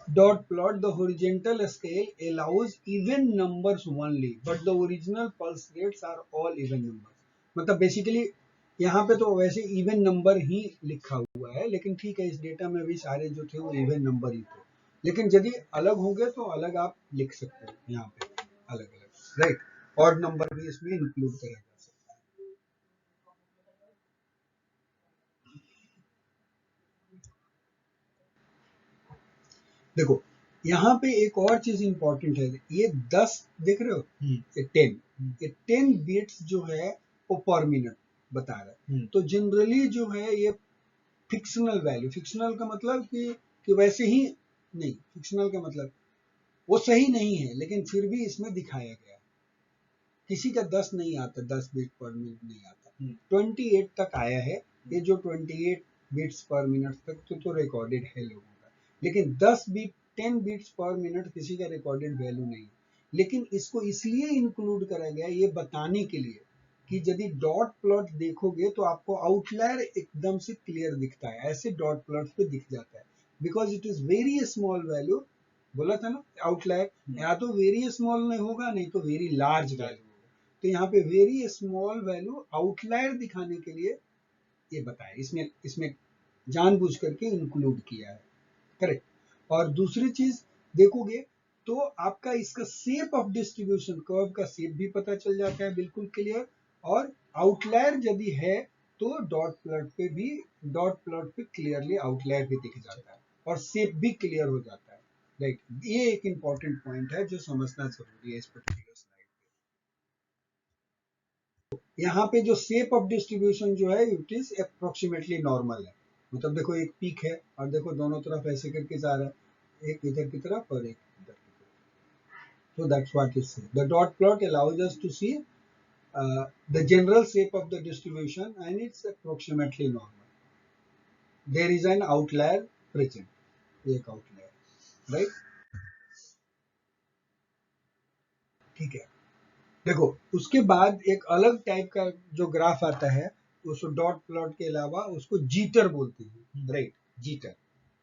dot plot, the horizontal scale allows even numbers only, but the original pulse rates are all even numbers। मतलब बेसिकली यहाँ पे तो वैसे इवन नंबर ही लिखा हुआ है, लेकिन ठीक है, इस डेटा में भी सारे जो थे वो इवन नंबर ही थे, लेकिन यदि अलग होंगे तो अलग आप लिख सकते हो यहाँ पे अलग अलग, राइट। और नंबर भी इसमें इंक्लूड करा जा सकता है। देखो यहाँ पे एक और चीज इंपॉर्टेंट है, ये 10 देख रहे हो, ये 10 बीट्स जो है वो पर मिनट बता रहा है। तो जनरली जो है ये फिक्शनल वैल्यू, फिक्शनल का मतलब कि वैसे ही नहीं, फिक्शनल का मतलब वो सही नहीं है, लेकिन फिर भी इसमें दिखाया गया है। किसी का 10 नहीं आता, 10 बीट पर मिनट नहीं आता, 28 तक आया है। ये जो 28 बीट्स पर मिनट तक तो रिकॉर्डेड है लोगों का, लेकिन 10 बीट्स पर मिनट किसी का रिकॉर्डेड वैल्यू नहीं है। लेकिन इसको इसलिए इंक्लूड करा गया ये बताने के लिए कि यदि डॉट प्लॉट देखोगे तो आपको आउटलायर एकदम से क्लियर दिखता है, ऐसे डॉट प्लॉट पे दिख जाता है, because it is very small value. बोला था ना आउटलायर, या तो वेरी स्मॉल नहीं होगा, नहीं तो वेरी लार्ज वैल्यू। तो यहाँ पे वेरी स्मॉल वैल्यू आउटलायर दिखाने के लिए ये बताया, इसमें इसमें जानबूझ करके इंक्लूड किया है, करेक्ट। और दूसरी चीज देखोगे तो आपका इसका शेप ऑफ डिस्ट्रीब्यूशन, कर्व का शेप भी पता चल जाता है बिल्कुल क्लियर। और आउटलायर यदि है तो डॉट प्लॉट पे क्लियरली आउटलायर भी दिख जाता है और शेप भी क्लियर हो जाता है, राइट। ये एक इंपॉर्टेंट पॉइंट है जो समझना जरूरी है इस पर्टिकुलर स्लाइड। यहाँ पे जो शेप ऑफ डिस्ट्रीब्यूशन जो है इट इज अप्रोक्सीमेटली नॉर्मल है। मतलब देखो एक पीक है और देखो दोनों तरफ ऐसे करके जा रहा है, एक इधर की तरफ और एक इधर की तरफ। So that's what it says. The dot plot allows us to see the general shape of the distribution and it's approximately normal. There is an outlier present. एक outlier, right? ठीक है। देखो उसके बाद एक अलग टाइप का जो ग्राफ आता है, उसको डॉट प्लॉट के अलावा उसको जीटर बोलते हैं, राइट। Jitter,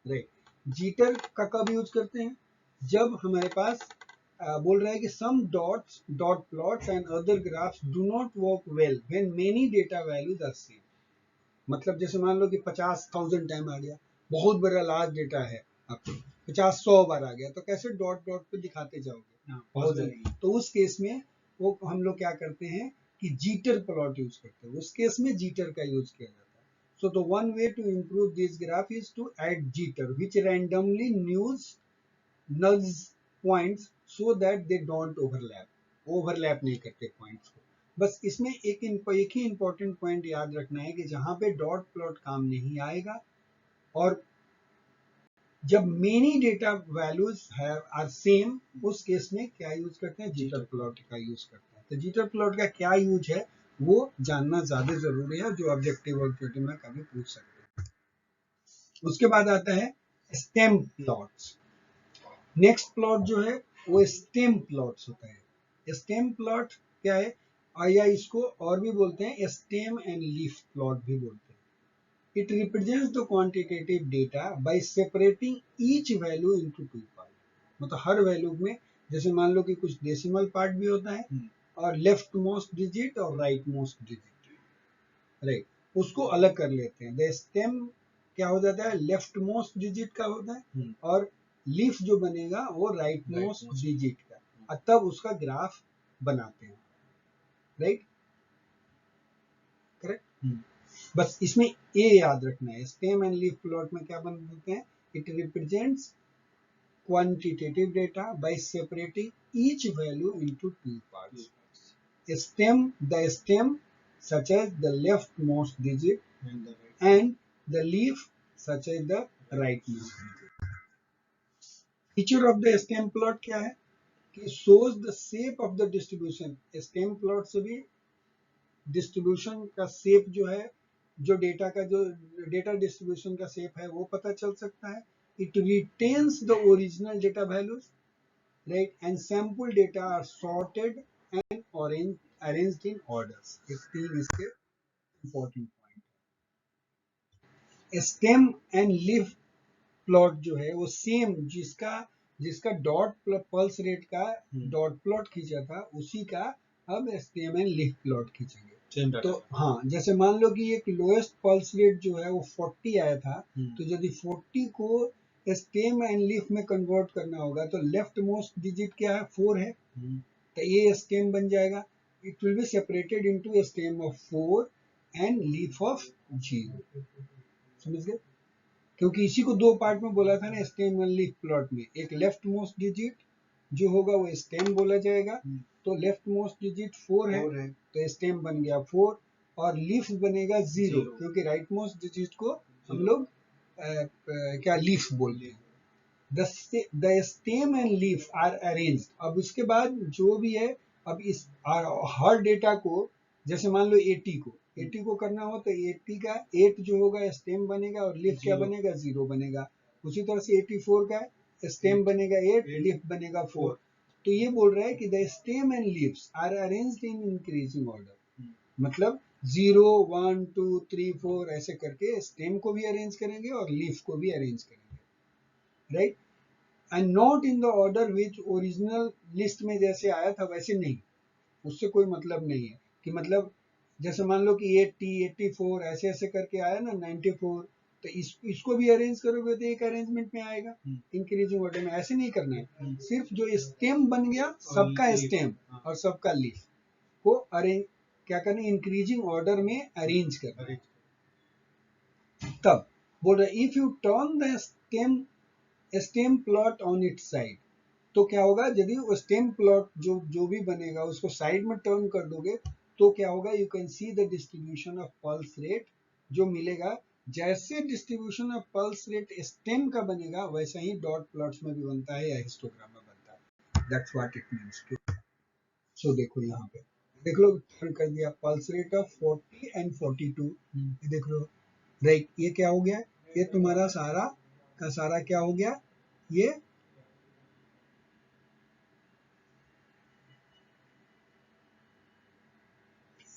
right. जीटर का कब यूज करते हैं, जब हमारे पास बोल रहा है कि some dots dot plots and other graphs do not work well when many data values are same. मतलब जैसे मान लो कि 50,000 टाइम आ गया, बहुत बड़ा लार्ज डेटा है, आपको 50-100 बार आ गया, तो कैसे डॉट डॉट पे दिखाते जाओगे, बहुत जल्दी। तो उस केस में वो हम लोग क्या करते हैं कि जीटर प्लॉट यूज करते हैं, उस केस में जीटर का यूज किया जाता है। So the one way to improve this graph is to add jitter which randomly nulls points so that they don't overlap नहीं करते पॉइंट्स को। बस इसमें एक ही इंपॉर्टेंट पॉइंट याद रखना है कि जहां पे डॉट प्लॉट काम नहीं आएगा, और जब many data values are same, उस केस में क्या यूज करते हैं, जीटर प्लॉट का यूज करते हैं। तो जीटर प्लॉट का क्या यूज है वो जानना ज्यादा जरूरी है, जो ऑब्जेक्टिव और ऑब्जेक्टिव में कभी पूछ सकते हैं। उसके बाद आता है स्टेम प्लॉट्स। नेक्स्ट प्लॉट जो है वो स्टेम प्लॉट्स होता है। स्टेम प्लॉट क्या है, या इसको और भी बोलते हैं स्टेम एंड लीफ प्लॉट भी बोलते हैं। It represents the quantitative data bye separating each value into 2 part. मतलब हर वैल्यू में जैसे मान लो कि कुछ डेसिमल पार्ट भी होता है और लेफ्ट मोस्ट डिजिट और राइट मोस्ट डिजिट, राइट, उसको अलग कर लेते हैं। द स्टेम क्या हो जाता है, लेफ्ट मोस्ट डिजिट का होता है, और लीफ जो बनेगा वो राइट मोस्ट डिजिट का, और तब उसका ग्राफ बनाते हैं, राइट, करेक्ट। बस इसमें ए याद रखना है, स्टेम एंड लीफ प्लॉट में क्या बनते हैं, it represents quantitative data by separating each value into two parts. The stem such as the leftmost digit and the leaf such as the rightmost digit. Feature of the stem plot क्या है कि shows the shape of the distribution. stem plot से भी distribution का shape जो है, जो data distribution का शेप है वो पता चल सकता है. It retains the original data values, right, and sample data are sorted and arranged in orders. ये तीन इसके important point. Stem and leaf plot जो है वो सेम जिसका डॉट पल्स रेट का डॉट प्लॉट खींचा था उसी का अब स्टेम एंड लीफ प्लॉट खींचेंगे. तो हाँ, जैसे मान लो कि एक लोएस्ट पल्स रेट जो है वो 40 आया था, तो यदि 40 को स्टेम एंड लीफ में कन्वर्ट करना होगा तो लेफ्ट मोस्ट डिजिट क्या है, 4 है, तो ये स्टेम बन जाएगा. It will be separated into stem of 4 and leaf of 0. समझ गए? क्योंकि इसी को दो पार्ट में बोला था ना स्टेम एंड लीफ प्लॉट में. एक लेफ्ट मोस्ट डिजिट जो होगा वो स्टेम बोला जाएगा, तो लेफ्ट मोस्ट डिजिट 4 है तो स्टेम बन गया 4 और लीफ बनेगा 0 क्योंकि राइट मोस्ट डिजिट को हम लोग क्या लीफ बोलते हैं. The stem and leaf are arranged. अब उसके बाद जो भी है, अब इस हर डेटा को जैसे मान लो 80 को करना हो तो 80 का 8 जो होगा स्टेम बनेगा और लीफ क्या बनेगा, 0 बनेगा. उसी तरह से 84 का स्टेम बनेगा 8, लीफ बनेगा 4. तो ये बोल रहा है कि the stem and leaves are arranged in increasing order. मतलब 0 1 2 3 4 ऐसे करके स्टेम को भी अरेंज करेंगे और लीफ को भी अरेंज करेंगे, right. And not in the order which original list में जैसे आया था वैसे नहीं. उससे कोई मतलब नहीं है कि मतलब जैसे मान लो कि 80 84 ऐसे ऐसे करके आया ना 94, तो इसको भी अरेंज करोगे तो एक अरेंजमेंट में आएगा इंक्रीजिंग ऑर्डर में. ऐसे नहीं करना है, सिर्फ जो स्टेम बन गया सबका स्टेम और सबका लीफ को अरेंज क्या करना, इंक्रीजिंग ऑर्डर में अरेंज करना. तब बोल रहे if U turn the stem plot on it's side, तो क्या होगा, यदि वो स्टेम प्लॉट जो भी बनेगा उसको साइड में टर्न कर दोगे तो क्या होगा, you can see the distribution of pulse rate जो मिलेगा. जैसे distribution of pulse rate stem का बनेगा वैसा ही डॉट प्लॉट्स में भी बनता है या हिस्टोग्राम में बनता है. That's what it means. So देखो यहाँ पे देख लो, टर्न कर दिया पल्स रेट ऑफ 40 एंड 42. देख लो, राइट, ये क्या हो गया, ये तुम्हारा सारा का सारा क्या हो गया, ये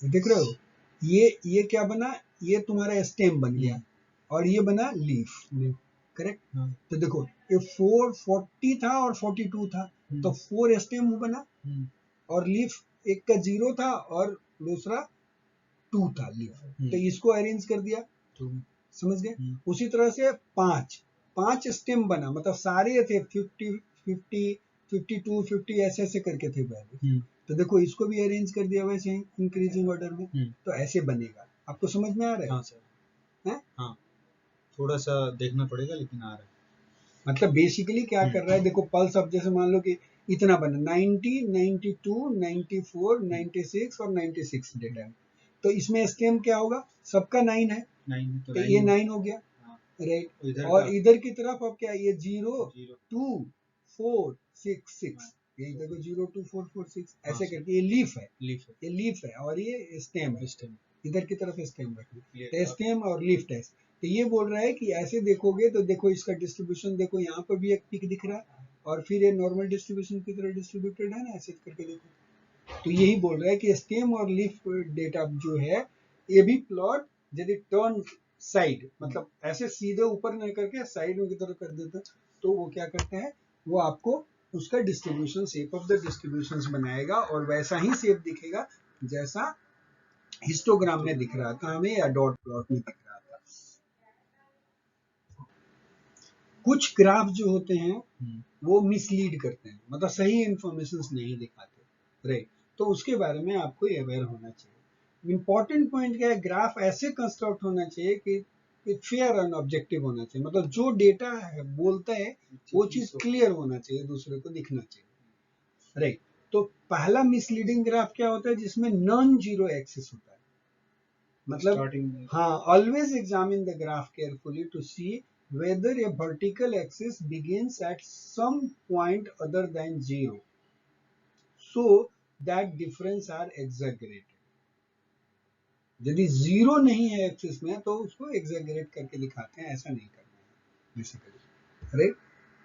देख रहे हो, ये क्या बना, ये तुम्हारा स्टेम बन गया और ये बना लीफ. करेक्ट. तो देखो ये 440 था और 42 था, तो 4 स्टेम बना और लीफ एक का 0 था और दूसरा 2 था लीफ. तो इसको अरेंज कर दिया. समझ गए? उसी तरह से 5 स्टेम बना, मतलब सारे थे 50 50 52 50 ऐसे ऐसे करके थे पहले. तो देखो इसको भी अरेंज कर दिया वैसे ही इंक्रीजिंग ऑर्डर में. तो ऐसे बनेगा. आपको समझ में आ रहा है? हाँ सर. हाँ, थोड़ा सा देखना पड़ेगा लेकिन आ रहा है. मतलब बेसिकली क्या कर रहा है, देखो पल्स अब जैसे मान लो कि इतना बना 90 92 94 96 और 96 डेटा है, तो इसमें स्टेम क्या होगा, सबका 9 है, 9 तो ये 9 हो गया, राइट. और इधर की तरफ अब क्या, ये 0 2 4 6 6, ये देखो 0 2 4 4 6 ऐसे करके ये लीफ है, ये लीफ है और ये स्टेम है. इधर की तरफ स्टेम रखना, स्टेम और लीफ टेस्ट. तो ये बोल रहा है कि ऐसे देखोगे तो देखो इसका डिस्ट्रीब्यूशन, देखो यहाँ पर भी एक पिक दिख रहा है और फिर ये नॉर्मल डिस्ट्रीब्यूशन की तरह डिस्ट्रीब्यूटेड है ना, ऐसे करके देखो. तो यही बोल रहा है कि स्टेम और लीफ डेटा जो है ये भी प्लॉट यदि टर्न साइड, मतलब ऐसे सीधे ऊपर नहीं करके साइड में की तरफ कर देते तो वो क्या करते हैं, वो आपको उसका distribution shape of the distributions बनाएगा और वैसा ही शेप दिखेगा जैसा हिस्टोग्राम में दिख रहा था हमें या डॉट प्लॉट में दिख रहा था. कुछ ग्राफ जो होते हैं वो मिसलीड करते हैं, मतलब सही इंफॉर्मेशन नहीं दिखाते, राइट. तो उसके बारे में आपको अवेयर होना चाहिए. इम्पोर्टेंट पॉइंट क्या है, ग्राफ ऐसे कंस्ट्रक्ट होना चाहिए कि फेयर एंड ऑब्जेक्टिव होना चाहिए, मतलब जो डेटा है बोलता है वो चीज क्लियर होना चाहिए, दूसरे को दिखना चाहिए, राइट। तो पहला मिसलीडिंग ग्राफ क्या होता है, जिसमें नॉन जीरो एक्सिस होता है, मतलब हाँ, always examine the graph carefully to see whether a vertical axis begins at some point other than zero, so that difference are exaggerated. यदि जीरो नहीं है एक्सिस में तो उसको एग्जैगरेट करके दिखाते हैं, ऐसा नहीं करना है basically, right.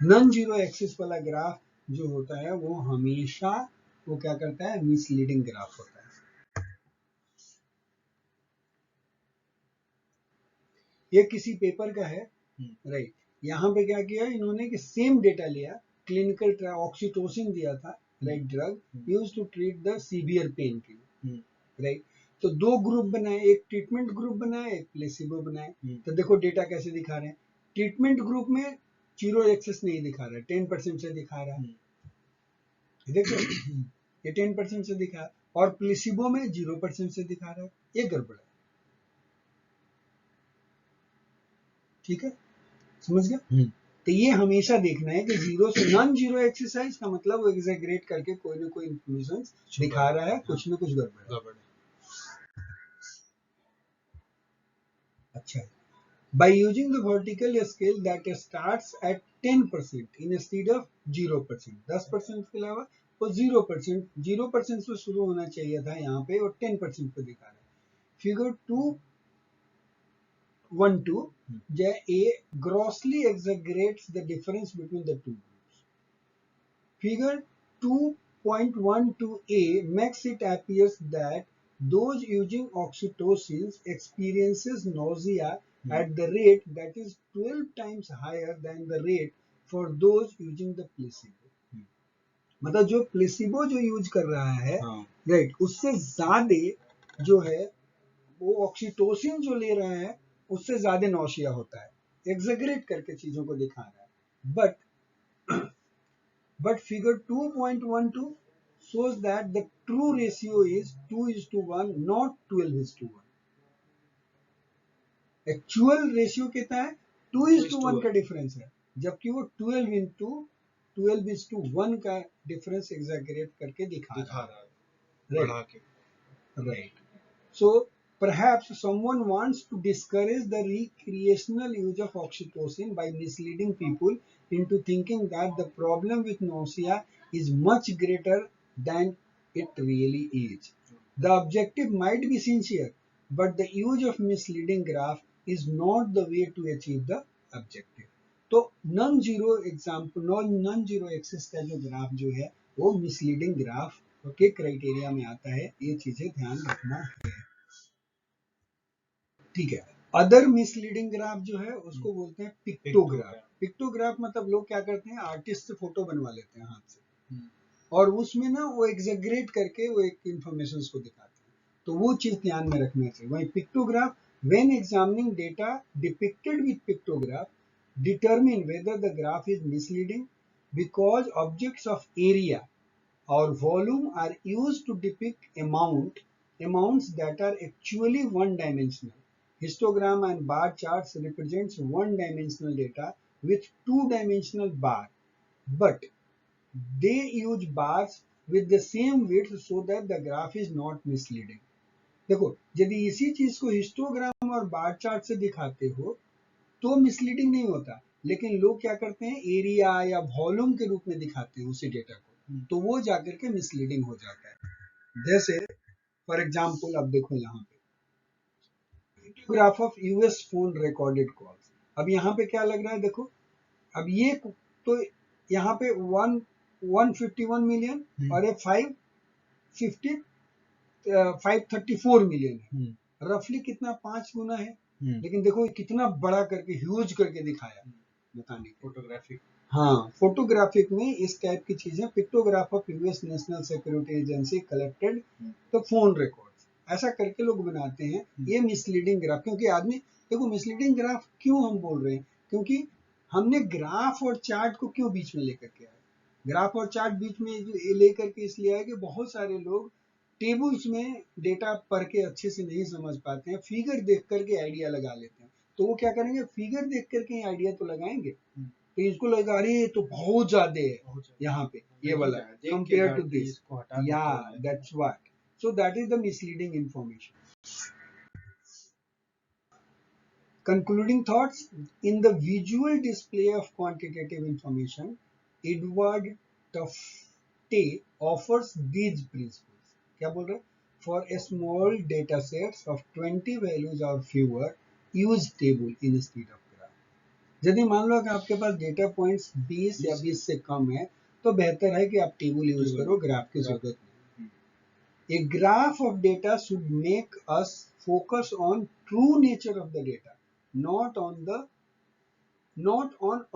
Non zero axis वाला ग्राफ जो होता है वो हमेशा वो क्या करता है, मिसलीडिंग ग्राफ होता है। ये किसी पेपर का है, राइट। यहाँ पे क्या किया इन्होंने कि सेम डेटा लिया, क्लिनिकल ऑक्सीटोसिन दिया था, right, drug used to treat the severe pain killer, right. तो दो ग्रुप बनाए, एक ट्रीटमेंट ग्रुप बनाए, एक प्लेसिबो बनाए। तो देखो डेटा कैसे दिखा रहे हैं, ट्रीटमेंट ग्रुप में जीरो एक्सेस नहीं दिखा रहा है, 10% से दिखा रहा है, देखो ये 10% से दिखा, और प्लेसिबो में 0% से दिखा रहा है, ये गड़बड़ है, ठीक है, समझ गया। तो ये हमेशा देखना है कि जीरो से नॉन जीरो एक्सरसाइज का मतलब वो एग्जैगरेट करके कोई ना कोई इंफॉर्मेशन दिखा रहा है, कुछ ना कुछ गड़बड़ है। अच्छा, by using the vertical scale that starts at 10% instead of 0%, 10% के अलावा वो 0%, 0% से शुरू होना चाहिए था यहाँ पे, और 10% पे दिखा रहा है। Figure 2.12 A grossly exaggerates the difference between the two groups. Figure 2.12a makes it appears that those using oxytocin experiences nausea at the rate that is 12 times higher than the rate for those using the placebo. मतलब जो placebo जो use कर रहा है, right, उससे ज्यादा जो है वो ऑक्सीटोसिन जो ले रहा है उससे ज्यादा नौशिया होता है, एग्जेगरेट करके चीजों को दिखा रहा है। But figure 2.12 shows that the true ratio is 2:1, not 12:1. Actual ratio कितना है, 2:1 का डिफरेंस है, जबकि वो 12:1 का डिफरेंस एग्जैगरेट करके दिखा रहा है, right. So perhaps someone wants to discourage the recreational use of oxytocin by misleading people into thinking that the problem with nausea is much greater than it really is. The objective might be sincere, but the use of misleading graph is not the way to achieve the objective. तो non zero example, non zero axis का जो graph जो है वो misleading graph के criteria में आता है, ये चीजें ध्यान रखना है, ठीक है। अदर मिसलीडिंग ग्राफ जो है उसको बोलते हैं पिक्टोग्राफ। पिक्टोग्राफ मतलब लोग क्या करते हैं, आर्टिस्ट से फोटो बनवा लेते हैं हाथ से, और उसमें ना वो एग्जैगरेट करके वो एक इंफॉर्मेशन को दिखाते हैं, तो वो चीज ध्यान में रखना चाहिए। वही pictograph, when examining data depicted with pictograph, determine whether the graph is misleading because objects of area or volume are used to depict amounts that are actually one dimensional. Histogram and bar charts represents one dimensional data with two dimensional bar, but they use bars with the same width so that the graph is not misleading. देखो, यदि इसी चीज को histogram और bar chart से दिखाते हो तो मिसलीडिंग नहीं होता, लेकिन लोग क्या करते हैं, एरिया या वॉल्यूम के रूप में दिखाते हैं उसी डेटा को, तो वो जाकर के मिसलीडिंग हो जाता है। जैसे फॉर एग्जांपल अब देखो यहाँ पे graph of US phone recorded calls, अब यहाँ पे क्या लग रहा है, देखो अब ये तो यहाँ पे 151 मिलियन और ये 534 मिलियन है, रफली कितना, 5 गुना है, लेकिन देखो कितना बड़ा करके ह्यूज करके दिखाया, बताने फोटोग्राफिक, हाँ फोटोग्राफिक में इस टाइप की चीजें। Pictograph of US national security agency collected the phone records, ऐसा करके लोग बनाते हैं, ये मिसलीडिंग ग्राफ। क्योंकि आदमी देखो, मिसलीडिंग ग्राफ क्यों हम बोल रहे हैं, क्योंकि हमने ग्राफ और चार्ट को क्यों बीच में लेकर के आए, ग्राफ और चार्ट बीच में लेकर के इसलिए है कि बहुत सारे लोग टेबल्स में डेटा पढ़ के अच्छे से नहीं समझ पाते हैं, फिगर देख करके आइडिया लगा लेते हैं। तो वो क्या करेंगे, फिगर देख करके आइडिया तो लगाएंगे, तो इसको लगा अरे ये तो बहुत ज्यादा है यहाँ पे ये वाला कंपेयर टू दिस, या that's what, so that is the misleading information. Concluding thoughts, in the visual display of quantitative information, Edward Tufte offers these principles. क्या बोल रहे? For a small data sets of 20 values or fewer, use table instead of graph. यदि मान लो कि आपके पास data points 20 या 20 से कम है, तो बेहतर है कि आप टेबल यूज करो, ग्राफ की जरूरत नहीं। A graph of data should make us focus on true nature of the data, not on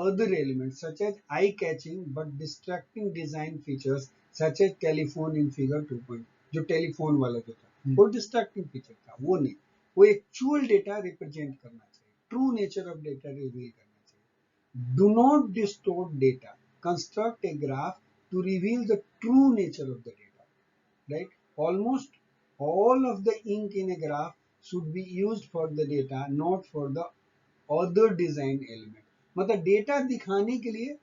other elements such as eye-catching but distracting design features such as telephone in figure 2. जो telephone वाला जो था वो distracting feature था, वो नहीं, वो actual data represent करना चाहिए, true nature of data reveal करना चाहिए। Do not distort data. Construct a graph to reveal the true nature of the data. Right? Almost all of the ink in a graph should be used for the data, not for the other design element. मतलब data दिखाने के लिए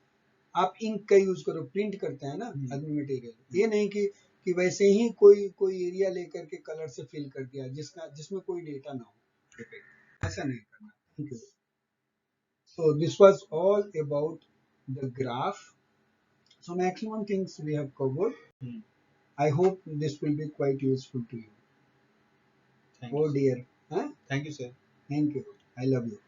आप ink का use करो, print करते हैं ना आदमी मटेरियल, ये नहीं कि वैसे ही कोई एरिया लेकर के कलर से फिल कर दिया जिसमें कोई डेटा ना हो, ऐसा नहीं करना। Thank you. So this was all about the graph. So maximum things we have covered. I hope this will be quite useful to you. Thank Oh you. dear. Huh? Thank you, sir. Thank you. I love you.